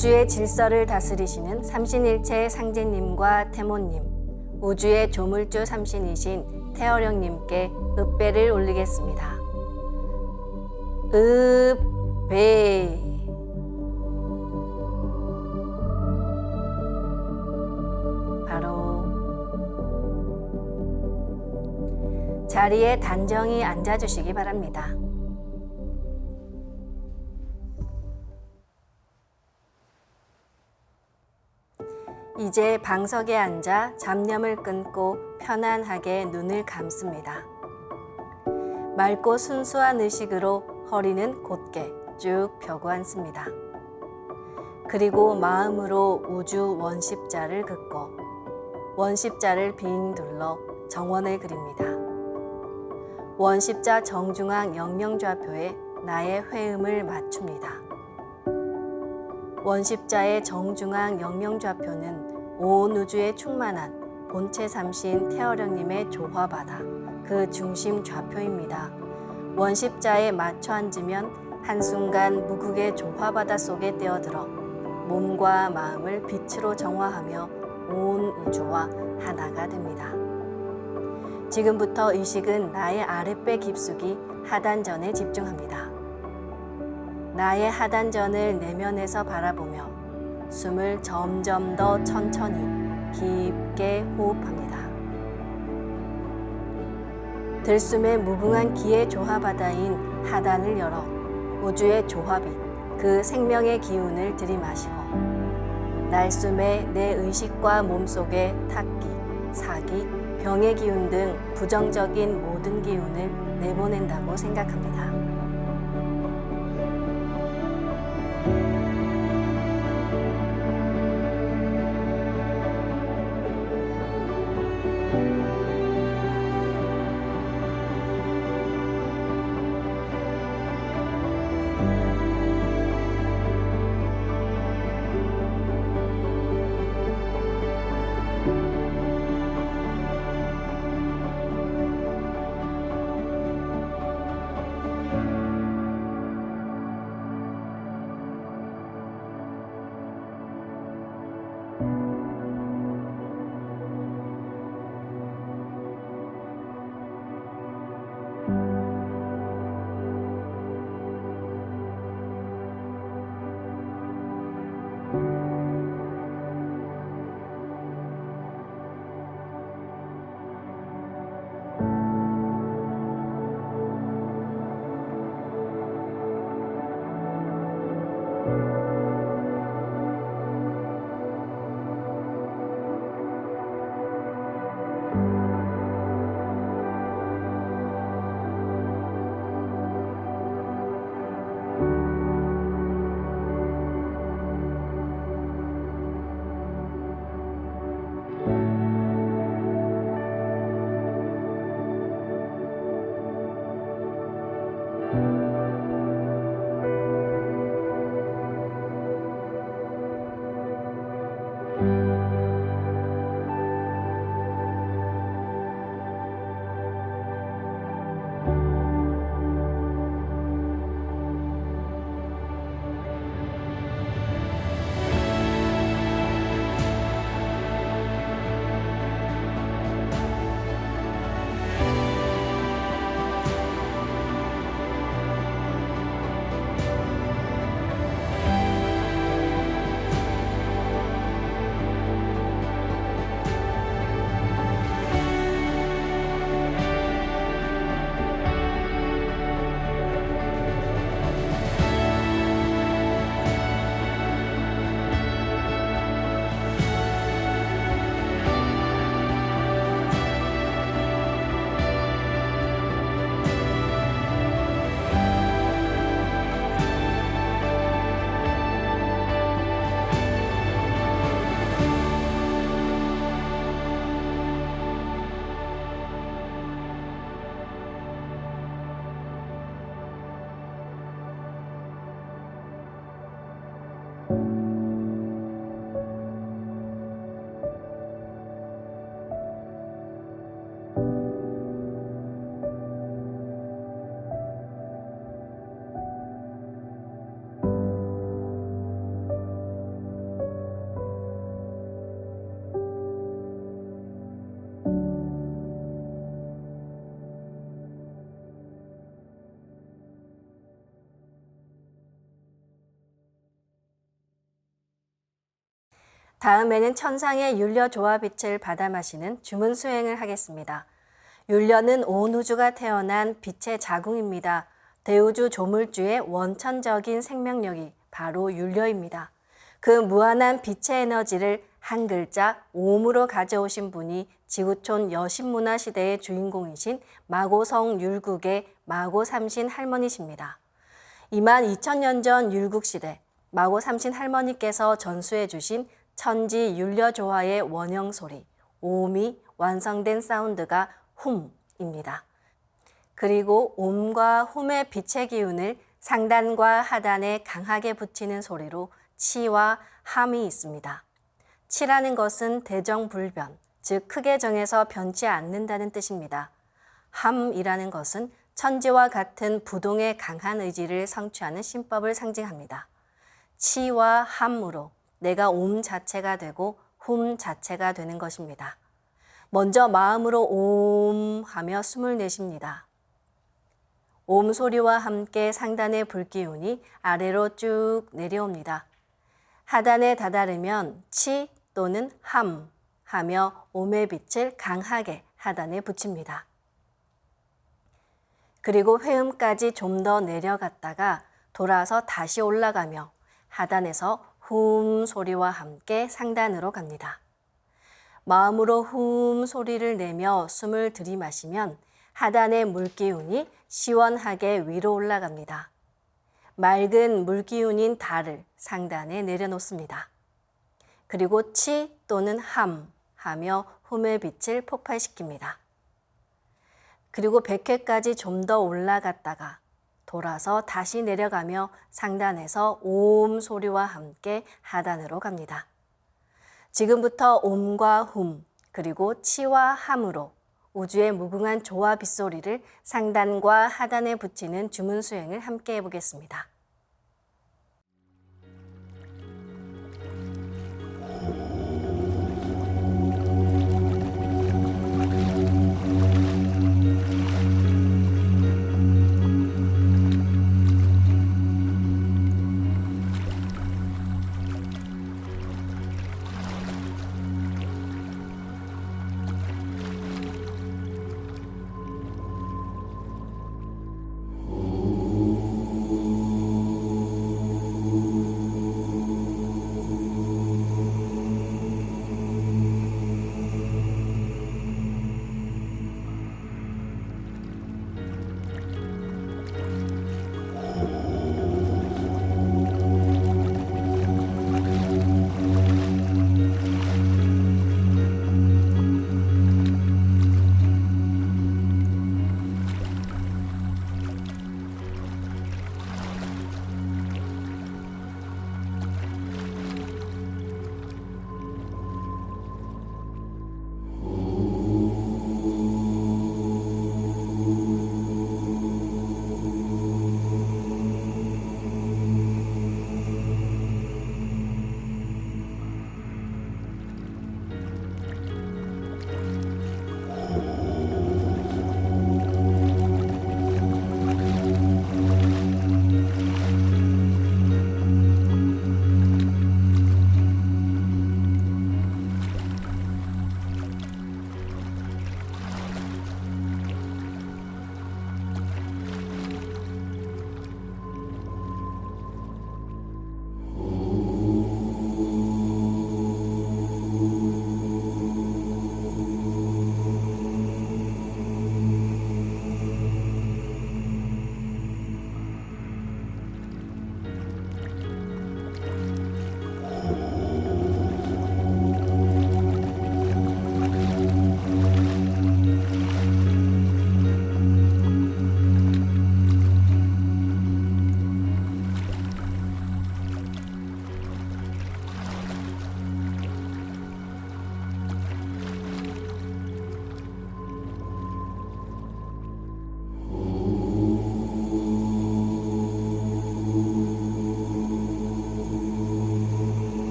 우주의 질서를 다스리시는 삼신일체 상제님과 태모님, 우주의 조물주 삼신이신 태어령님께 읍배를 올리겠습니다. 읍배. 바로 자리에 단정히 앉아주시기 바랍니다. 이제 방석에 앉아 잡념을 끊고 편안하게 눈을 감습니다. 맑고 순수한 의식으로 허리는 곧게 쭉 펴고 앉습니다. 그리고 마음으로 우주 원십자를 긋고 원십자를 빙 둘러 정원을 그립니다. 원십자 정중앙 영명좌표에 나의 회음을 맞춥니다. 원십자의 정중앙 영명좌표는 온 우주에 충만한 본체 삼신 태어령님의 조화바다, 그 중심 좌표입니다. 원십자에 맞춰 앉으면 한순간 무극의 조화바다 속에 뛰어들어 몸과 마음을 빛으로 정화하며 온 우주와 하나가 됩니다. 지금부터 의식은 나의 아랫배 깊숙이 하단전에 집중합니다. 나의 하단전을 내면에서 바라보며 숨을 점점 더 천천히 깊게 호흡합니다. 들숨의 무궁한 기의 조화바다인 하단을 열어 우주의 조화빛, 그 생명의 기운을 들이마시고 날숨에 내 의식과 몸속의 탁기, 사기, 병의 기운 등 부정적인 모든 기운을 내보낸다고 생각합니다. 다음에는 천상의 율려 조화빛을 받아 마시는 주문 수행을 하겠습니다. 율려는 온 우주가 태어난 빛의 자궁입니다. 대우주 조물주의 원천적인 생명력이 바로 율려입니다. 그 무한한 빛의 에너지를 한 글자 옴으로 가져오신 분이 지구촌 여신문화 시대의 주인공이신 마고성 율국의 마고 삼신 할머니십니다. 22,000년 전 율국 시대 마고 삼신 할머니께서 전수해 주신 천지 율려 조화의 원형 소리 옴이 완성된 사운드가 훔입니다. 그리고 옴과 훔의 빛의 기운을 상단과 하단에 강하게 붙이는 소리로 치와 함이 있습니다. 치라는 것은 대정불변, 즉 크게 정해서 변치 않는다는 뜻입니다. 함이라는 것은 천지와 같은 부동의 강한 의지를 성취하는 신법을 상징합니다. 치와 함으로 내가 옴 자체가 되고 훔 자체가 되는 것입니다. 먼저 마음으로 옴 하며 숨을 내쉽니다. 옴 소리와 함께 상단의 불기운이 아래로 쭉 내려옵니다. 하단에 다다르면 치 또는 함 하며 옴의 빛을 강하게 하단에 붙입니다. 그리고 회음까지 좀 더 내려갔다가 돌아서 다시 올라가며 하단에서 훔 소리와 함께 상단으로 갑니다. 마음으로 훔 소리를 내며 숨을 들이마시면 하단의 물기운이 시원하게 위로 올라갑니다. 맑은 물기운인 달을 상단에 내려놓습니다. 그리고 치 또는 함 하며 훔의 빛을 폭발시킵니다. 그리고 100회까지 좀 더 올라갔다가 돌아서 다시 내려가며 상단에서 옴 소리와 함께 하단으로 갑니다. 지금부터 옴과 훔 그리고 치와 함으로 우주의 무궁한 조화 빗소리를 상단과 하단에 붙이는 주문 수행을 함께 해보겠습니다.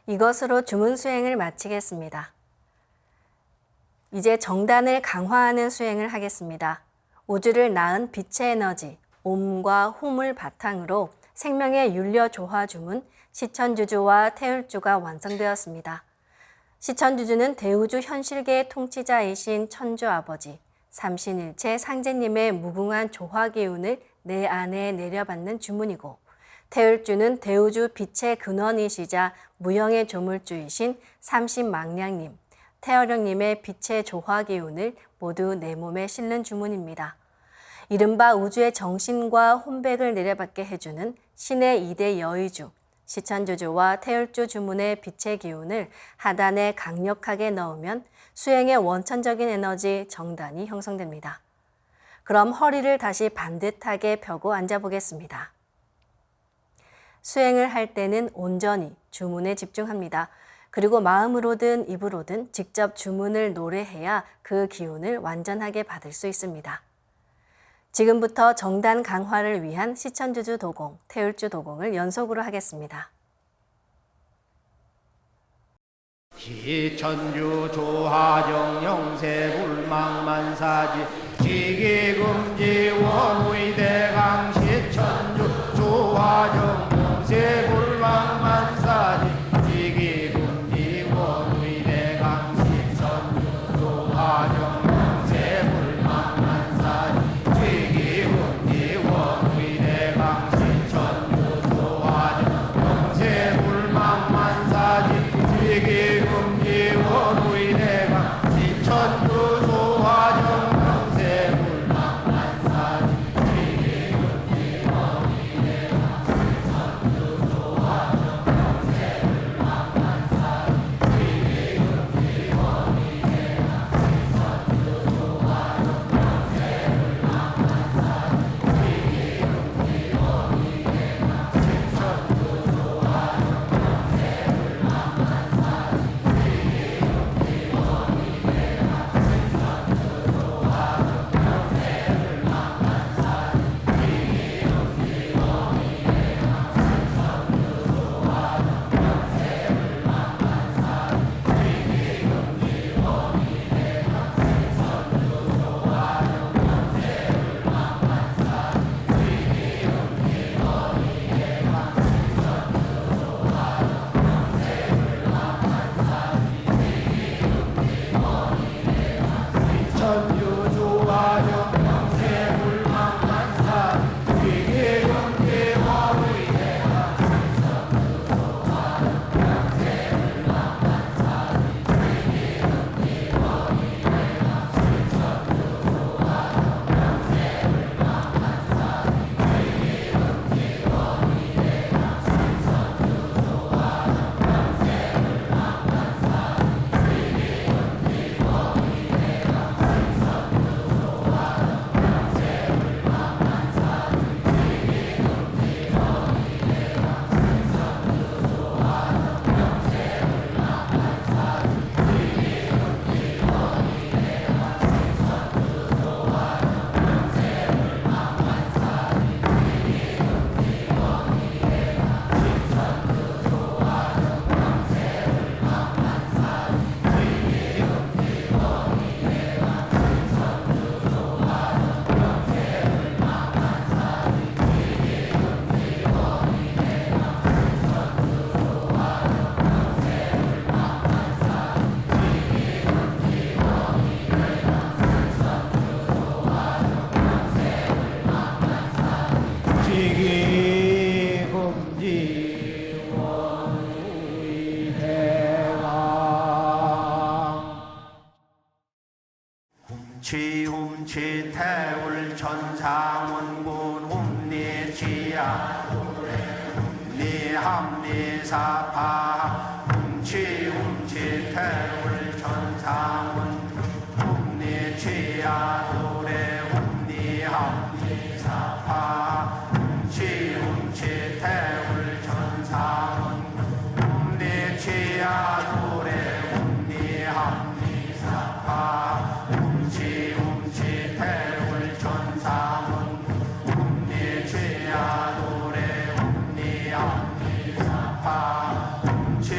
이것으로 주문 수행을 마치겠습니다. 이제 정단을 강화하는 수행을 하겠습니다. 우주를 낳은 빛의 에너지, 옴과 홈을 바탕으로 생명의 율려 조화 주문, 시천주주와 태율주가 완성되었습니다. 시천주주는 대우주 현실계의 통치자이신 천주아버지, 삼신일체 상제님의 무궁한 조화 기운을 내 안에 내려받는 주문이고, 태율주는 대우주 빛의 근원이시자 무형의 조물주이신 삼신망량님, 태어령님의 빛의 조화 기운을 모두 내 몸에 실는 주문입니다. 이른바 우주의 정신과 혼백을 내려받게 해주는 신의 2대 여의주, 시천주주와 태율주 주문의 빛의 기운을 하단에 강력하게 넣으면 수행의 원천적인 에너지 정단이 형성됩니다. 그럼 허리를 다시 반듯하게 펴고 앉아보겠습니다. 수행을 할 때는 온전히 주문에 집중합니다. 그리고 마음으로든 입으로든 직접 주문을 노래해야 그 기운을 완전하게 받을 수 있습니다. 지금부터 정단 강화를 위한 시천주주 도공, 태율주 도공을 연속으로 하겠습니다. 시천주 조하정 영세불망만사지 지기금지 원의대강 시천주 조하정 영세불망만사지 지기금지 원의대강 시천주 조하정 영세불망만사지 지기금지 원의대강 시천주 조하정 영세불망만사지 지기금지 원의대강 시천주 조하정 영세불망만사지 지기금지 원의대강 시천주 조하정 영세불망만사지 지기금지 원의대강 시천주 조하정 영세불망만사지 지기금지 원의대강 시천주 조하정 천주 조하정 영세불망만사지 지기금지 원의대강 시천주 조하정 영세불망만사지 지기금지 원의대강 시천주 조하정 영세불망만사지 지기금지 원의대강 시천주 조하정 영세불망만사지 지기금지 원의대강 지기금지 원의대강 훔치 태울 천상원군 훔리지야 훔리함리사파 훔치 태울 천상원 훔리지야 노래 훔리함리사파 훔치 태울 천상원 훔리지야 노래 훔리함리사파 훔치 태울 천상원 훔리지야 노래 훔리함리사파 훔치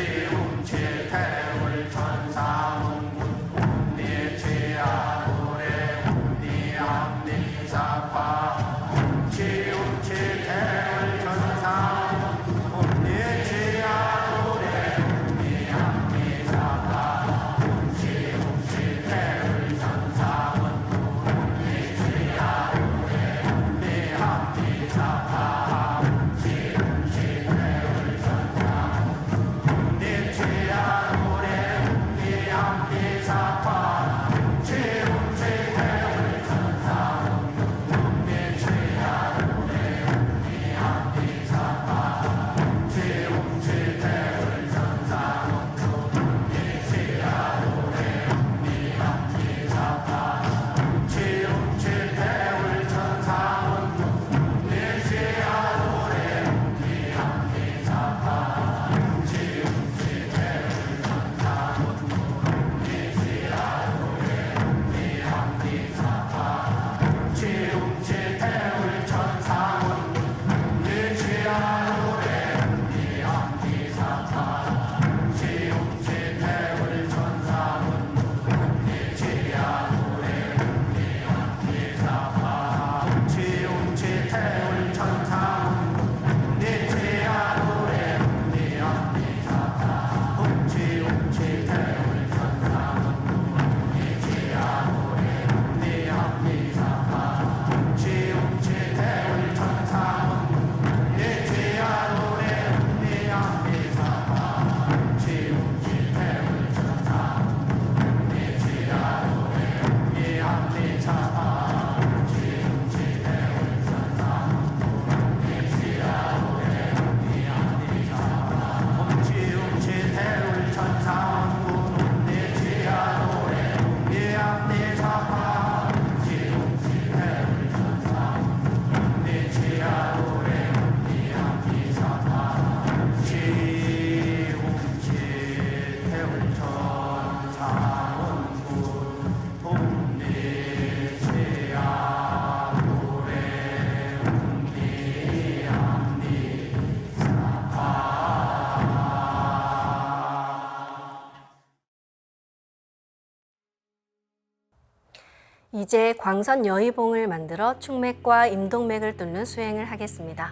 이제 광선 여의봉을 만들어 축맥과 임동맥을 뚫는 수행을 하겠습니다.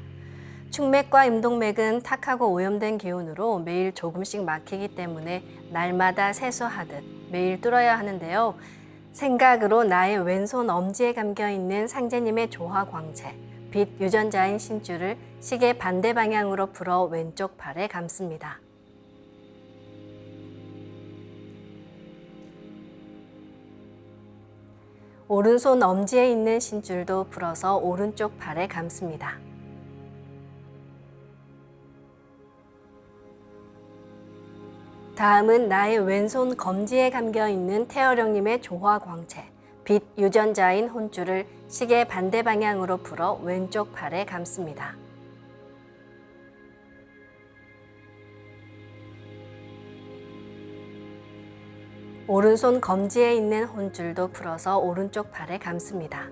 축맥과 임동맥은 탁하고 오염된 기운으로 매일 조금씩 막히기 때문에 날마다 세수하듯 매일 뚫어야 하는데요. 생각으로 나의 왼손 엄지에 감겨 있는 상제님의 조화 광채, 빛 유전자인 신줄을 시계 반대 방향으로 풀어 왼쪽 팔에 감습니다. 오른손 엄지에 있는 신줄도 풀어서 오른쪽 팔에 감습니다. 다음은 나의 왼손 검지에 감겨 있는 태어령님의 조화 광채, 빛 유전자인 혼줄을 시계 반대 방향으로 풀어 왼쪽 팔에 감습니다. 오른손 검지에 있는 혼줄도 풀어서 오른쪽 팔에 감습니다.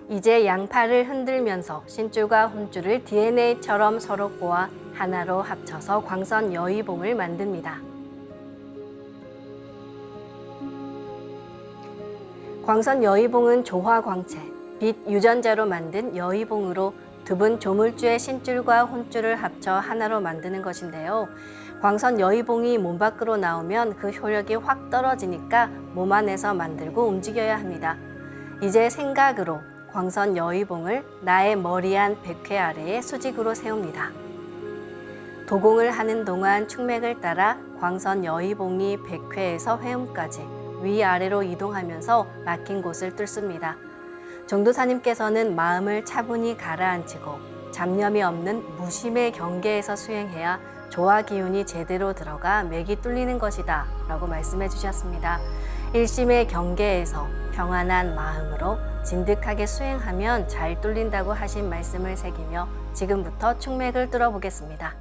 이제 양팔을 흔들면서 신줄과 혼줄을 DNA처럼 서로 꼬아 하나로 합쳐서 광선 여의봉을 만듭니다. 광선 여의봉은 조화 광채, 빛 유전자로 만든 여의봉으로 두 분 조물주의 신줄과 혼줄을 합쳐 하나로 만드는 것인데요. 광선 여의봉이 몸 밖으로 나오면 그 효력이 확 떨어지니까 몸 안에서 만들고 움직여야 합니다. 이제 생각으로 광선 여의봉을 나의 머리 안 100회 아래에 수직으로 세웁니다. 도공을 하는 동안 축맥을 따라 광선 여의봉이 100회에서 회음까지 위아래로 이동하면서 막힌 곳을 뚫습니다. 정도사님께서는 마음을 차분히 가라앉히고 잡념이 없는 무심의 경계에서 수행해야 조화 기운이 제대로 들어가 맥이 뚫리는 것이다 라고 말씀해 주셨습니다. 일심의 경계에서 평안한 마음으로 진득하게 수행하면 잘 뚫린다고 하신 말씀을 새기며 지금부터 축맥을 뚫어보겠습니다.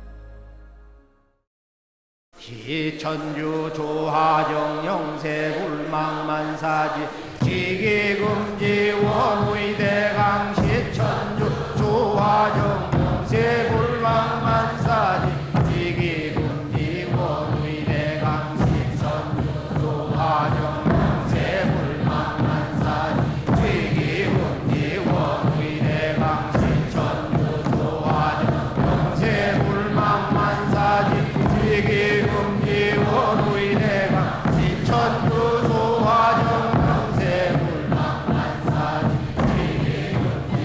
시천주 조하정 영세 불망만사지 지기금지 원의대강 시천주 조하정 영세 불망만사지 지기금지 원의대강 시천주 조하정 영세 불망만사지 지기금지 원의대강 시천주 조하정 영세 불망만사지 지기금지 원의대강 시천주 조하정 영세 불망만사지 지기금지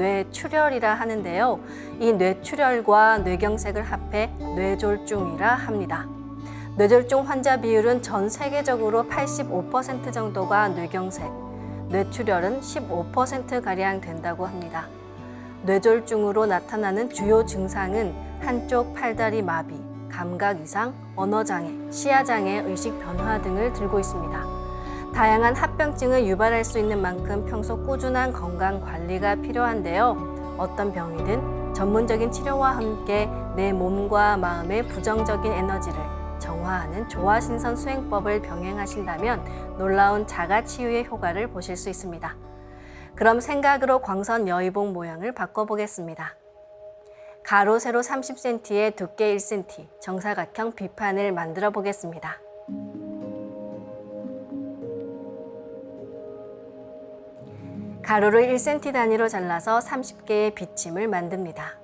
뇌출혈이라 하는데요. 이 뇌출혈과 뇌경색을 합해 뇌졸중이라 합니다. 뇌졸중 환자 비율은 전 세계적으로 85% 정도가 뇌경색, 뇌출혈은 15%가량 된다고 합니다. 뇌졸중으로 나타나는 주요 증상은 한쪽 팔다리 마비, 감각 이상, 언어장애, 시야장애, 의식 변화 등을 들고 있습니다. 다양한 합병증을 유발할 수 있는 만큼 평소 꾸준한 건강 관리가 필요한데요. 어떤 병이든 전문적인 치료와 함께 내 몸과 마음의 부정적인 에너지를 정화하는 조화신선 수행법을 병행하신다면 놀라운 자가치유의 효과를 보실 수 있습니다. 그럼 생각으로 광선 여의봉 모양을 바꿔보겠습니다. 가로 세로 30cm에 두께 1cm, 정사각형 비판을 만들어 보겠습니다. 가로를 1cm 단위로 잘라서 30개의 비침을 만듭니다.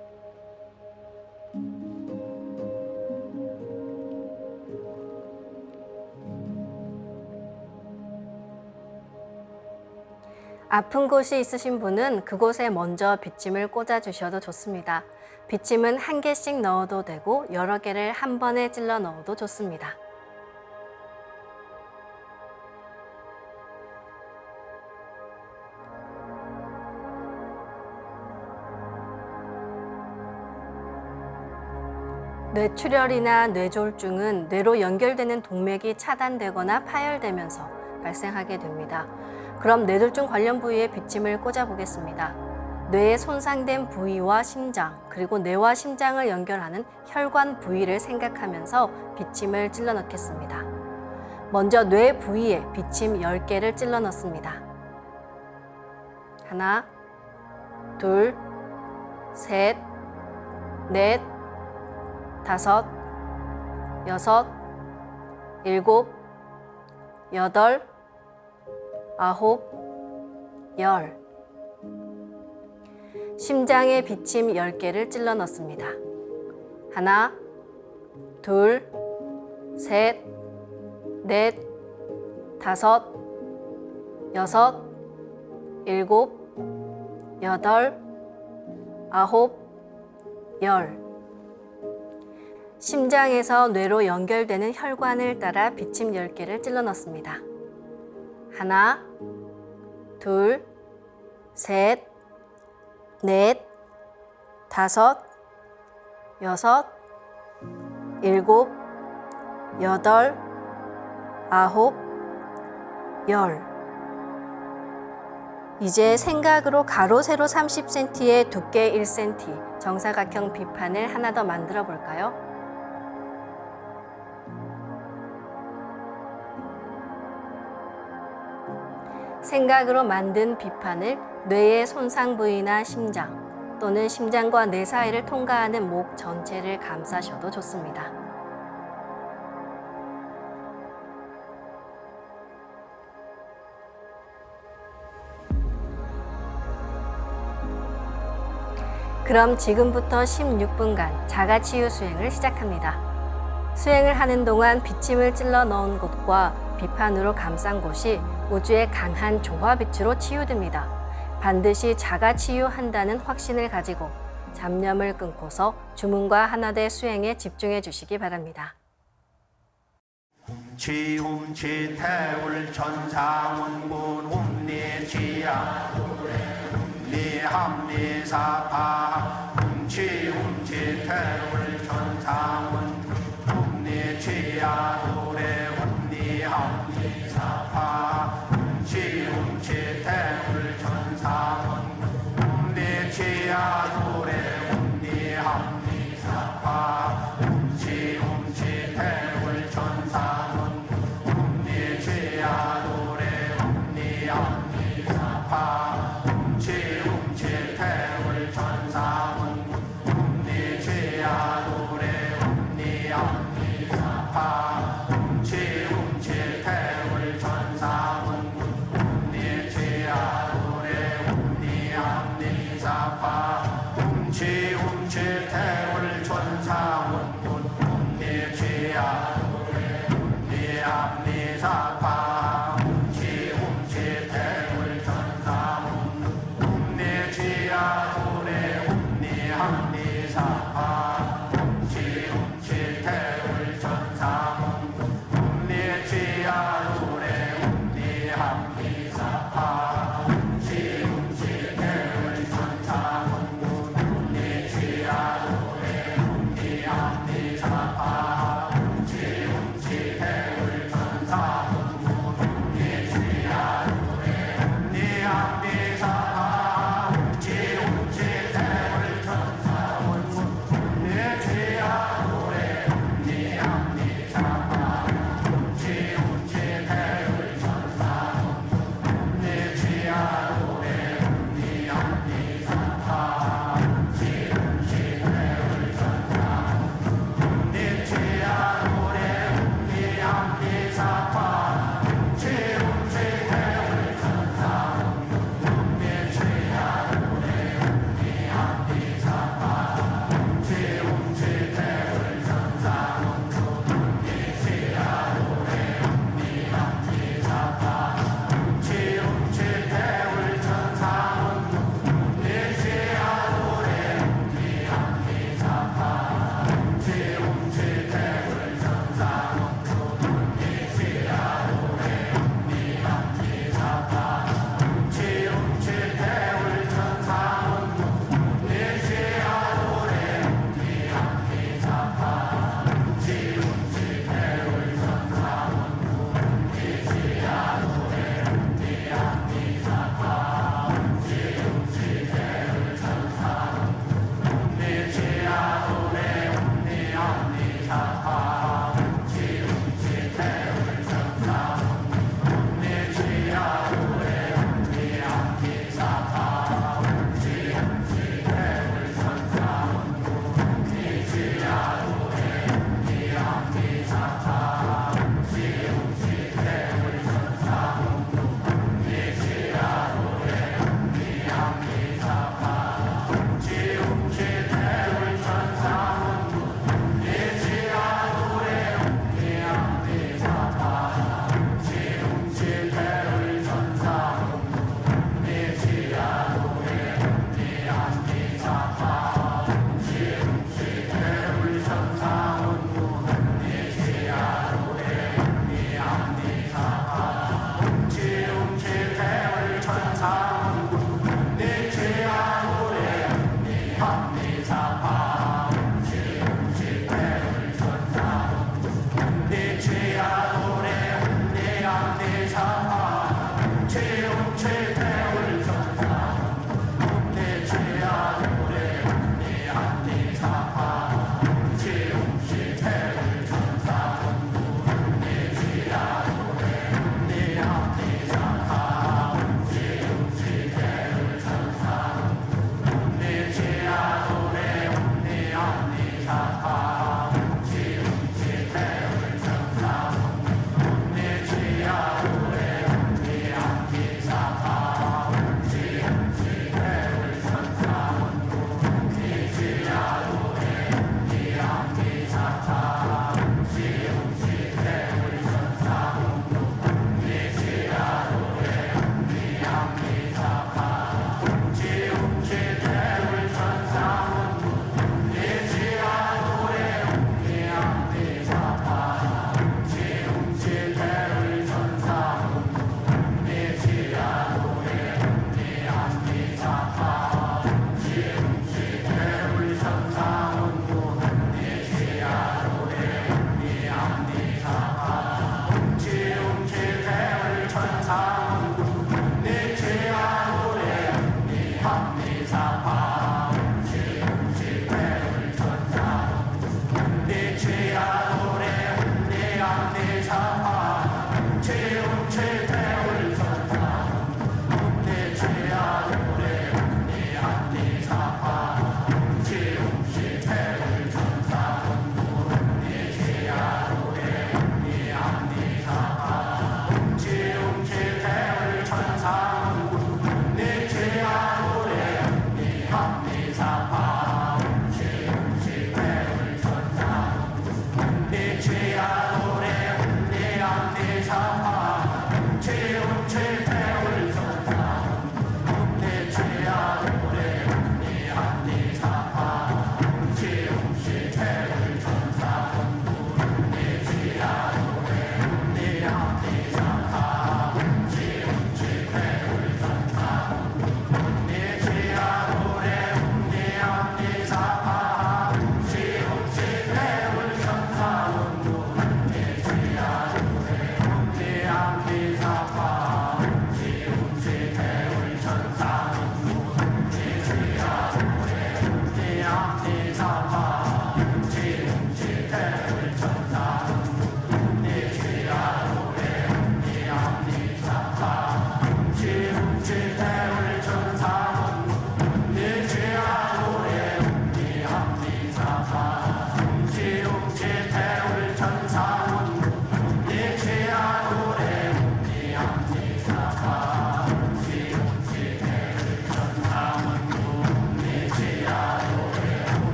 아픈 곳이 있으신 분은 그곳에 먼저 비침을 꽂아 주셔도 좋습니다. 비침은 한 개씩 넣어도 되고 여러 개를 한 번에 찔러 넣어도 좋습니다. 뇌출혈이나 뇌졸중은 뇌로 연결되는 동맥이 차단되거나 파열되면서 발생하게 됩니다. 그럼 뇌졸중 관련 부위에 비침을 꽂아 보겠습니다. 뇌의 손상된 부위와 심장, 그리고 뇌와 심장을 연결하는 혈관 부위를 생각하면서 비침을 찔러 넣겠습니다. 먼저 뇌 부위에 비침 10개를 찔러 넣습니다. 하나, 둘, 셋, 넷, 다섯, 여섯, 일곱, 여덟, 아홉, 열. 심장에 비침 10개를 찔러 넣습니다. 하나, 둘, 셋, 넷, 다섯, 여섯, 일곱, 여덟, 아홉, 열. 심장에서 뇌로 연결되는 혈관을 따라 비침 10개를 찔러 넣습니다. 하나, 둘, 셋, 넷, 다섯, 여섯, 일곱, 여덟, 아홉, 열. 이제 생각으로 가로 세로 30cm에 두께 1cm, 정사각형 비판을 하나 더 만들어 볼까요? 생각으로 만든 비판을 뇌의 손상 부위나 심장 또는 심장과 뇌 사이를 통과하는 목 전체를 감싸셔도 좋습니다. 그럼 지금부터 16분간 자가치유 수행을 시작합니다. 수행을 하는 동안 비침을 찔러 넣은 곳과 비판으로 감싼 곳이 우주의 강한 조화빛으로 치유됩니다. 반드시 자가치유한다는 확신을 가지고 잡념을 끊고서 주문과 하나대 수행에 집중해 주시기 바랍니다. 훔치 태울 천상운군 훔리지야 훔리합리사파 훔치 태울 천상운 훔리지야 도래 훔리합리사파 훔치 태울 천상운 훔리지야 도래 훔리합리사파 훔치 태울 천상운 훔리지야 도래 훔리합리사파 훔치 태울 천상운 훔리지야 사파 움치 태울 천사문 움니치아누레 움니함미사파 움치 태울 천사문 움니치아누레 움니함미사파 움치 태울 천사문 움니치아누레 움니함미사파 움치 태울 천사문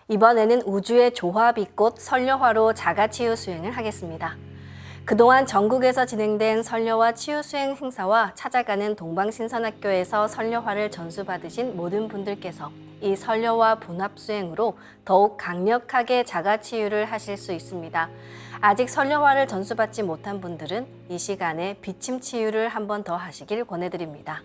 이번에는 우주의 조화빛꽃 설려화로 자가치유 수행을 하겠습니다. 그동안 전국에서 진행된 설려화 치유 수행 행사와 찾아가는 동방신선학교에서 설려화를 전수받으신 모든 분들께서 이 설려화 분합 수행으로 더욱 강력하게 자가치유를 하실 수 있습니다. 아직 설려화를 전수받지 못한 분들은 이 시간에 비침 치유를 한 번 더 하시길 권해드립니다.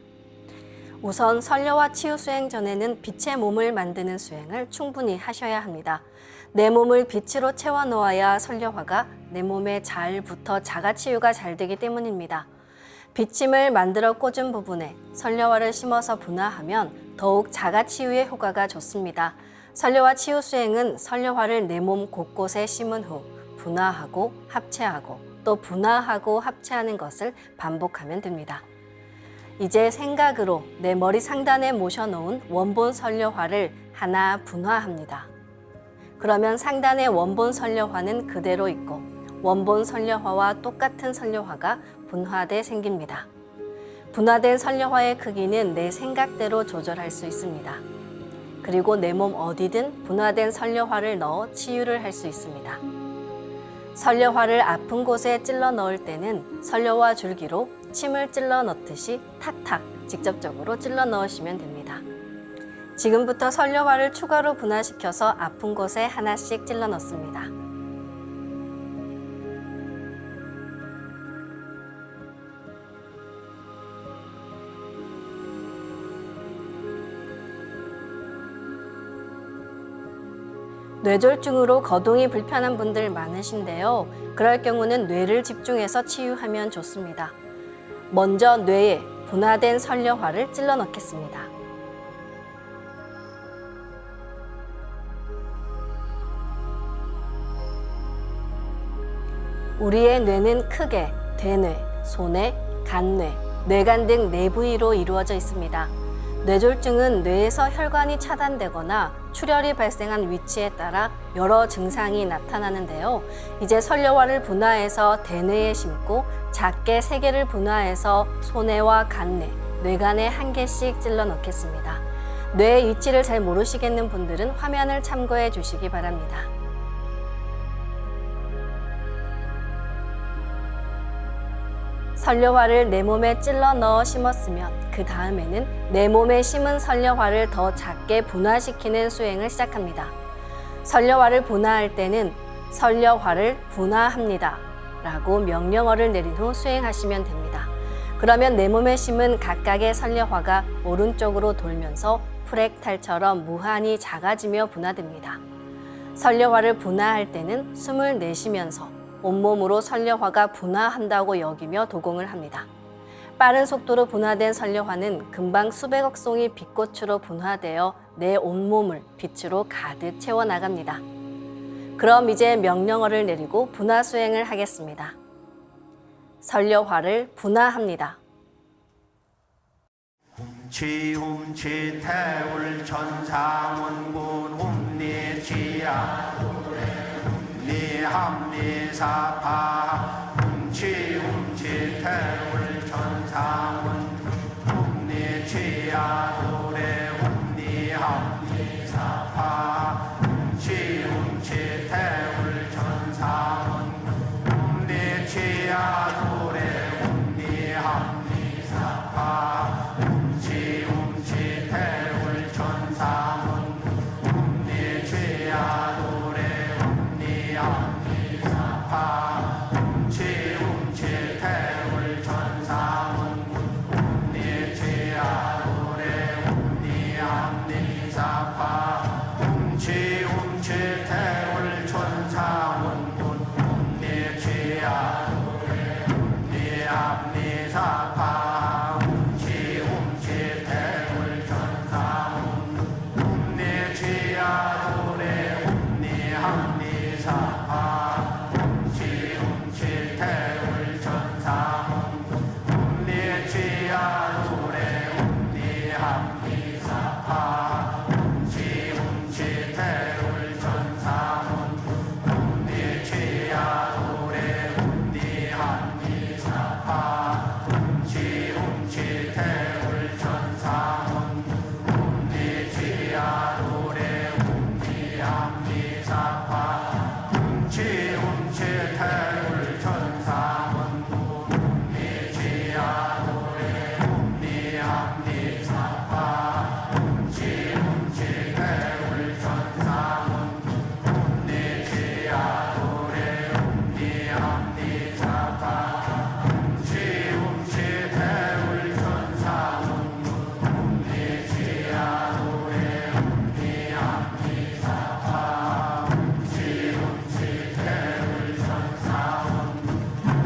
우선 설려화 치유 수행 전에는 빛의 몸을 만드는 수행을 충분히 하셔야 합니다. 내 몸을 빛으로 채워 놓아야 설려화가 내 몸에 잘 붙어 자가치유가 잘 되기 때문입니다. 빛침을 만들어 꽂은 부분에 설려화를 심어서 분화하면 더욱 자가치유의 효과가 좋습니다. 설려화 치유 수행은 설려화를 내 몸 곳곳에 심은 후 분화하고 합체하고 또 분화하고 합체하는 것을 반복하면 됩니다. 이제 생각으로 내 머리 상단에 모셔놓은 원본 설려화를 하나 분화합니다. 그러면 상단의 원본 설려화는 그대로 있고 원본 선려화와 똑같은 선려화가 분화돼 생깁니다. 분화된 선려화의 크기는 내 생각대로 조절할 수 있습니다. 그리고 내 몸 어디든 분화된 선려화를 넣어 치유를 할 수 있습니다. 선려화를 아픈 곳에 찔러 넣을 때는 선려화 줄기로 침을 찔러 넣듯이 탁탁 직접적으로 찔러 넣으시면 됩니다. 지금부터 선려화를 추가로 분화시켜서 아픈 곳에 하나씩 찔러 넣습니다. 뇌졸중으로 거동이 불편한 분들 많으신데요. 그럴 경우는 뇌를 집중해서 치유하면 좋습니다. 먼저 뇌에 분화된 선려화를 찔러 넣겠습니다. 우리의 뇌는 크게 대뇌, 소뇌, 간뇌, 뇌간 등 네 부위로 이루어져 있습니다. 뇌졸중은 뇌에서 혈관이 차단되거나 출혈이 발생한 위치에 따라 여러 증상이 나타나는데요. 이제 선려화를 분화해서 대뇌에 심고 작게 3개를 분화해서 소뇌와 간뇌, 뇌간에 1개씩 찔러 넣겠습니다. 뇌의 위치를 잘 모르시겠는 분들은 화면을 참고해 주시기 바랍니다. 선려화를 내 몸에 찔러 넣어 심었으면 그 다음에는 내 몸에 심은 선려화를 더 작게 분화시키는 수행을 시작합니다. 선려화를 분화할 때는 선려화를 분화합니다 라고 명령어를 내린 후 수행하시면 됩니다. 그러면 내 몸에 심은 각각의 선려화가 오른쪽으로 돌면서 프랙탈처럼 무한히 작아지며 분화됩니다. 선려화를 분화할 때는 숨을 내쉬면서 온몸으로 선려화가 분화한다고 여기며 도공을 합니다. 빠른 속도로 분화된 선려화는 금방 수백억 송이 빛꽃으로 분화되어 내 온몸을 빛으로 가득 채워나갑니다. 그럼 이제 명령어를 내리고 분화 수행을 하겠습니다. 선려화를 분화합니다. 훔치 태울 천상원군 훔리지야 훔리합리사파 훔치 태울 천상원 훔리지야 도래 훔리합리사파 훔치 태울 천상원 훔리지야 도래 훔리합리사파 훔치 태울 천상원 훔리지야 도래 훔리합리사파 훔치 태울 천상원 훔리지야 도래 훔리합리사파 훔치 태울 천상원 훔리지야 도래 훔리합리사파 훔치 태울 천상원 훔리지야 도래 훔리합리사파 훔치 태울 천상원 훔리지야 도래 훔리합리사파 훔치 태울 천상원 훔리지야 도래 훔리합리사파 훔치 태울 천상원 훔리지야 도래 훔리합리사파 훔치 태울 천상원 훔리지야 도래 훔리합리사파 훔치 태울 천상원 훔리지야 도래 훔리합리사파 훔치 태울 천상원 훔리지야 도래 훔리합리사파 훔치 태울 천상원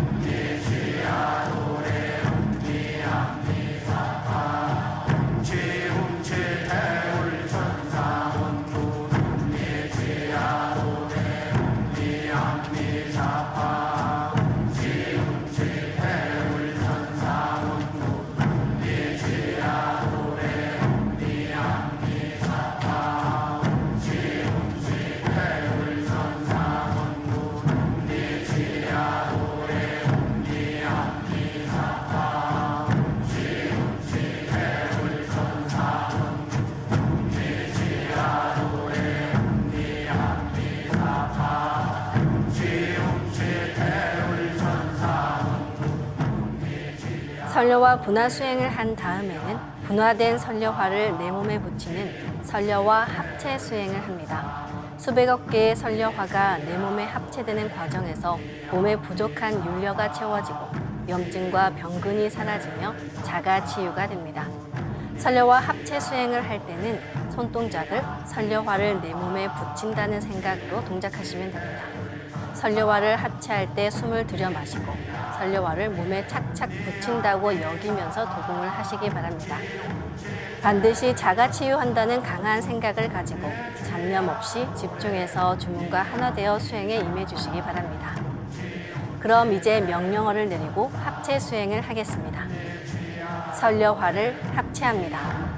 훔리지야 도래 훔리합리사파 훔치 태울 천상원 훔리지야 도래 훔리합리사파 훔치 선려화 분화 수행을 한 다음에는 분화된 선려화를 내 몸에 붙이는 선려화 합체 수행을 합니다. 수백억 개의 선려화가 내 몸에 합체되는 과정에서 몸에 부족한 윤려가 채워지고 염증과 병근이 사라지며 자가 치유가 됩니다. 선려화 합체 수행을 할 때는 손동작을 선려화를 내 몸에 붙인다는 생각으로 동작하시면 됩니다. 선려화를 합체할 때 숨을 들여 마시고 선려화를 몸에 착착 붙인다고 여기면서 도공을 하시기 바랍니다. 반드시 자가 치유한다는 강한 생각을 가지고 잡념 없이 집중해서 주문과 하나 되어 수행에 임해 주시기 바랍니다. 그럼 이제 명령어를 내리고 합체 수행을 하겠습니다. 선려화를 합체합니다.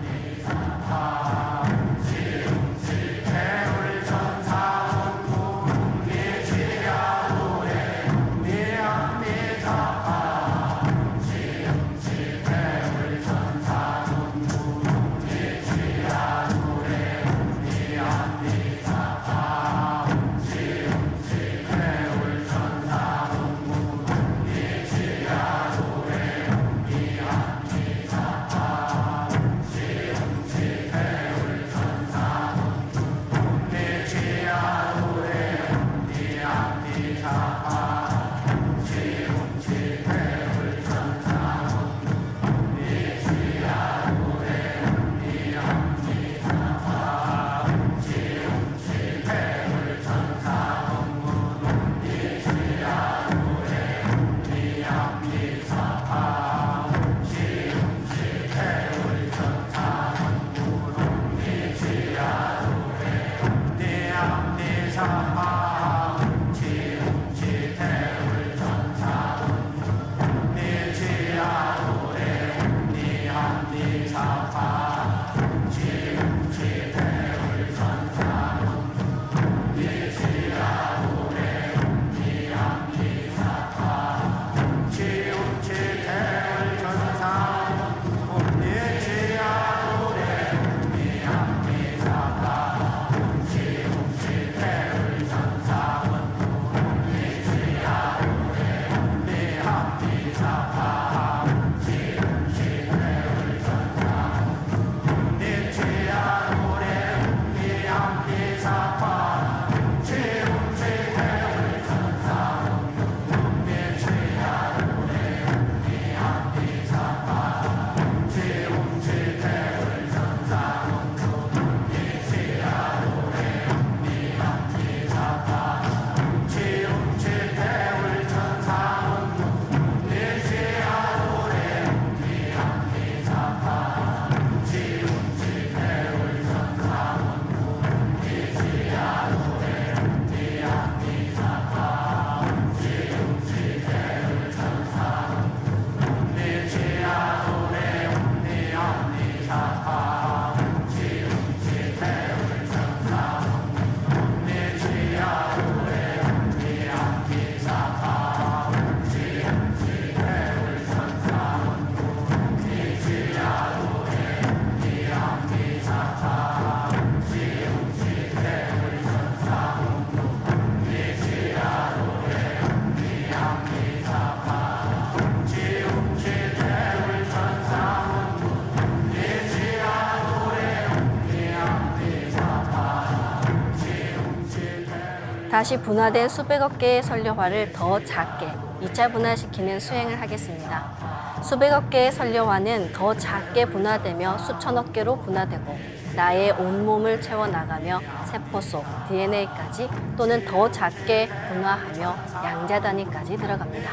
다시 분화된 수백억 개의 선려화를 더 작게 2차 분화시키는 수행을 하겠습니다. 수백억 개의 선려화는 더 작게 분화되며 수천억 개로 분화되고 나의 온몸을 채워나가며 세포 속 DNA까지 또는 더 작게 분화하며 양자 단위까지 들어갑니다.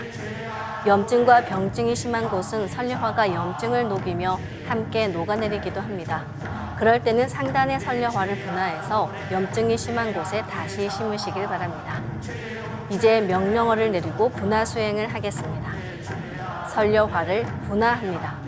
염증과 병증이 심한 곳은 선려화가 염증을 녹이며 함께 녹아내리기도 합니다. 그럴 때는 상단의 선려화를 분화해서 염증이 심한 곳에 다시 심으시길 바랍니다. 이제 명령어를 내리고 분화 수행을 하겠습니다. 선려화를 분화합니다.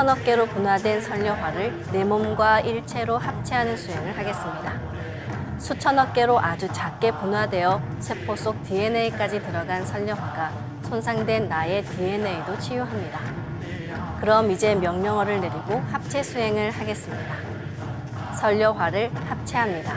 수천억 개로 분화된 선려화를 내 몸과 일체로 합체하는 수행을 하겠습니다. 수천억 개로 아주 작게 분화되어 세포 속 DNA까지 들어간 선려화가 손상된 나의 DNA도 치유합니다. 그럼 이제 명령어를 내리고 합체 수행을 하겠습니다. 선려화를 합체합니다.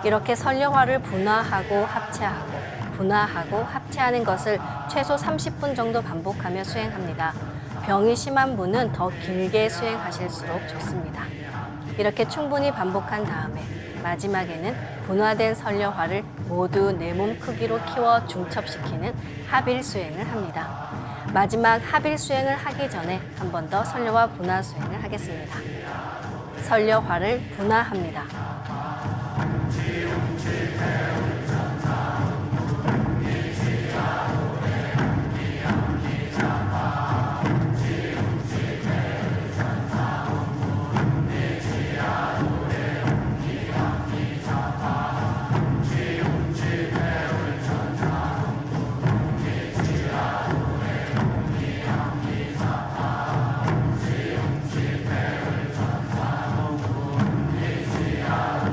이렇게 선려화를 분화하고 합체하고 분화하고 합체하는 것을 최소 30분 정도 반복하며 수행합니다. 병이 심한 분은 더 길게 수행하실수록 좋습니다. 이렇게 충분히 반복한 다음에 마지막에는 분화된 선려화를 모두 내 몸 크기로 키워 중첩시키는 합일 수행을 합니다. 마지막 합일 수행을 하기 전에 한 번 더 선려화 분화 수행을 하겠습니다. 선려화를 분화합니다. 지야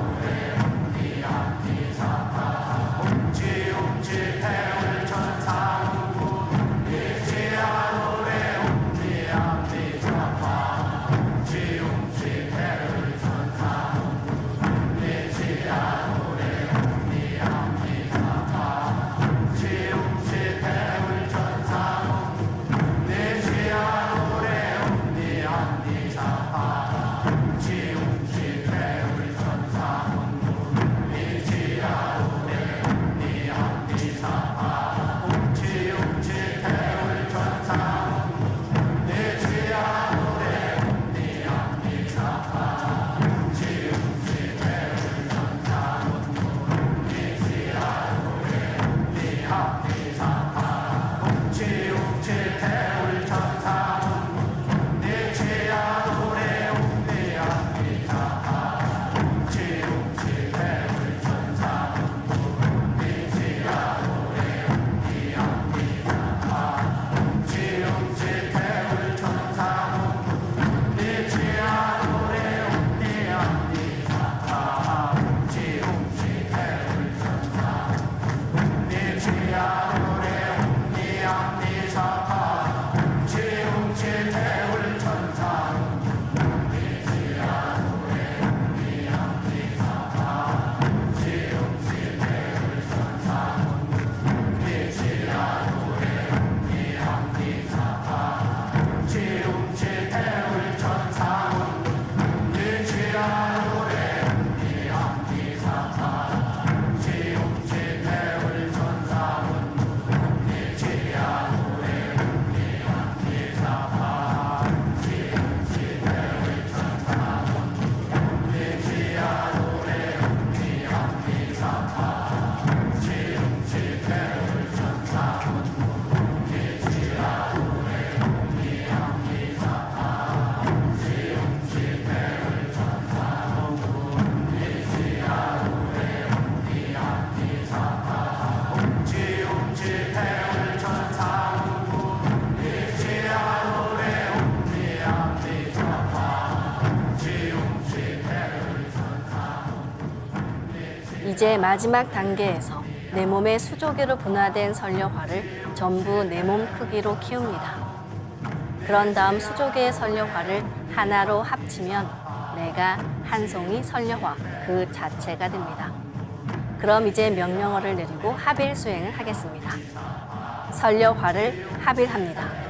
이제 마지막 단계에서 내 몸의 수조기로 분화된 설려화를 전부 내 몸 크기로 키웁니다. 그런 다음 수조기의 설려화를 하나로 합치면 내가 한 송이 설려화 그 자체가 됩니다. 그럼 이제 명령어를 내리고 합일 수행을 하겠습니다. 설려화를 합일합니다.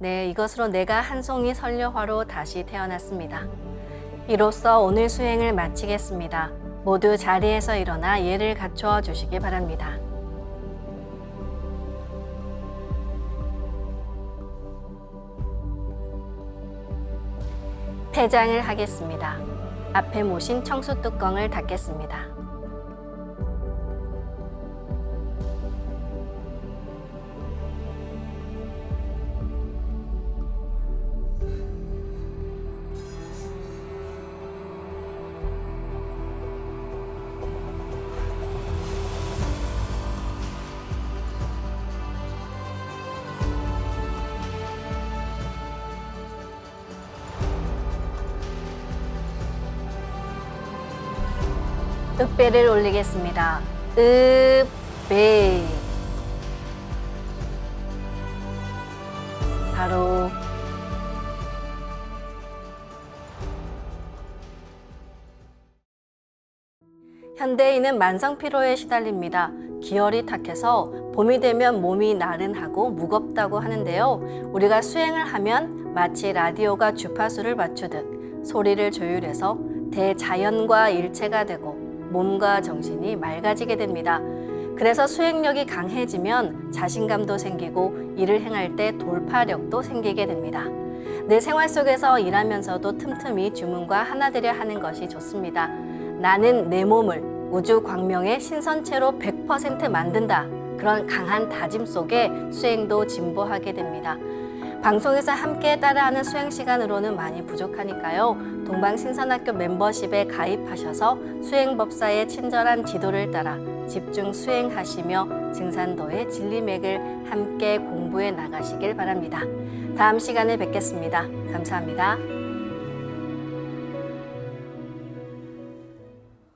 네, 이것으로 내가 한 송이 설려화로 다시 태어났습니다. 이로써 오늘 수행을 마치겠습니다. 모두 자리에서 일어나 예를 갖추어 주시기 바랍니다. 폐장을 하겠습니다. 앞에 모신 청수 뚜껑을 닫겠습니다. 읍배를 올리겠습니다. 읍배. 바로 현대인은 만성 피로에 시달립니다. 기혈이 탁해서 봄이 되면 몸이 나른하고 무겁다고 하는데요. 우리가 수행을 하면 마치 라디오가 주파수를 맞추듯 소리를 조율해서 대자연과 일체가 되고 몸과 정신이 맑아지게 됩니다. 그래서 수행력이 강해지면 자신감도 생기고 일을 행할 때 돌파력도 생기게 됩니다. 내 생활 속에서 일하면서도 틈틈이 주문과 하나 되려 하는 것이 좋습니다. 나는 내 몸을 우주 광명의 신선체로 100% 만든다. 그런 강한 다짐 속에 수행도 진보하게 됩니다. 방송에서 함께 따라하는 수행 시간으로는 많이 부족하니까요. 동방신선학교 멤버십에 가입하셔서 수행법사의 친절한 지도를 따라 집중 수행하시며 증산도의 진리맥을 함께 공부해 나가시길 바랍니다. 다음 시간에 뵙겠습니다. 감사합니다.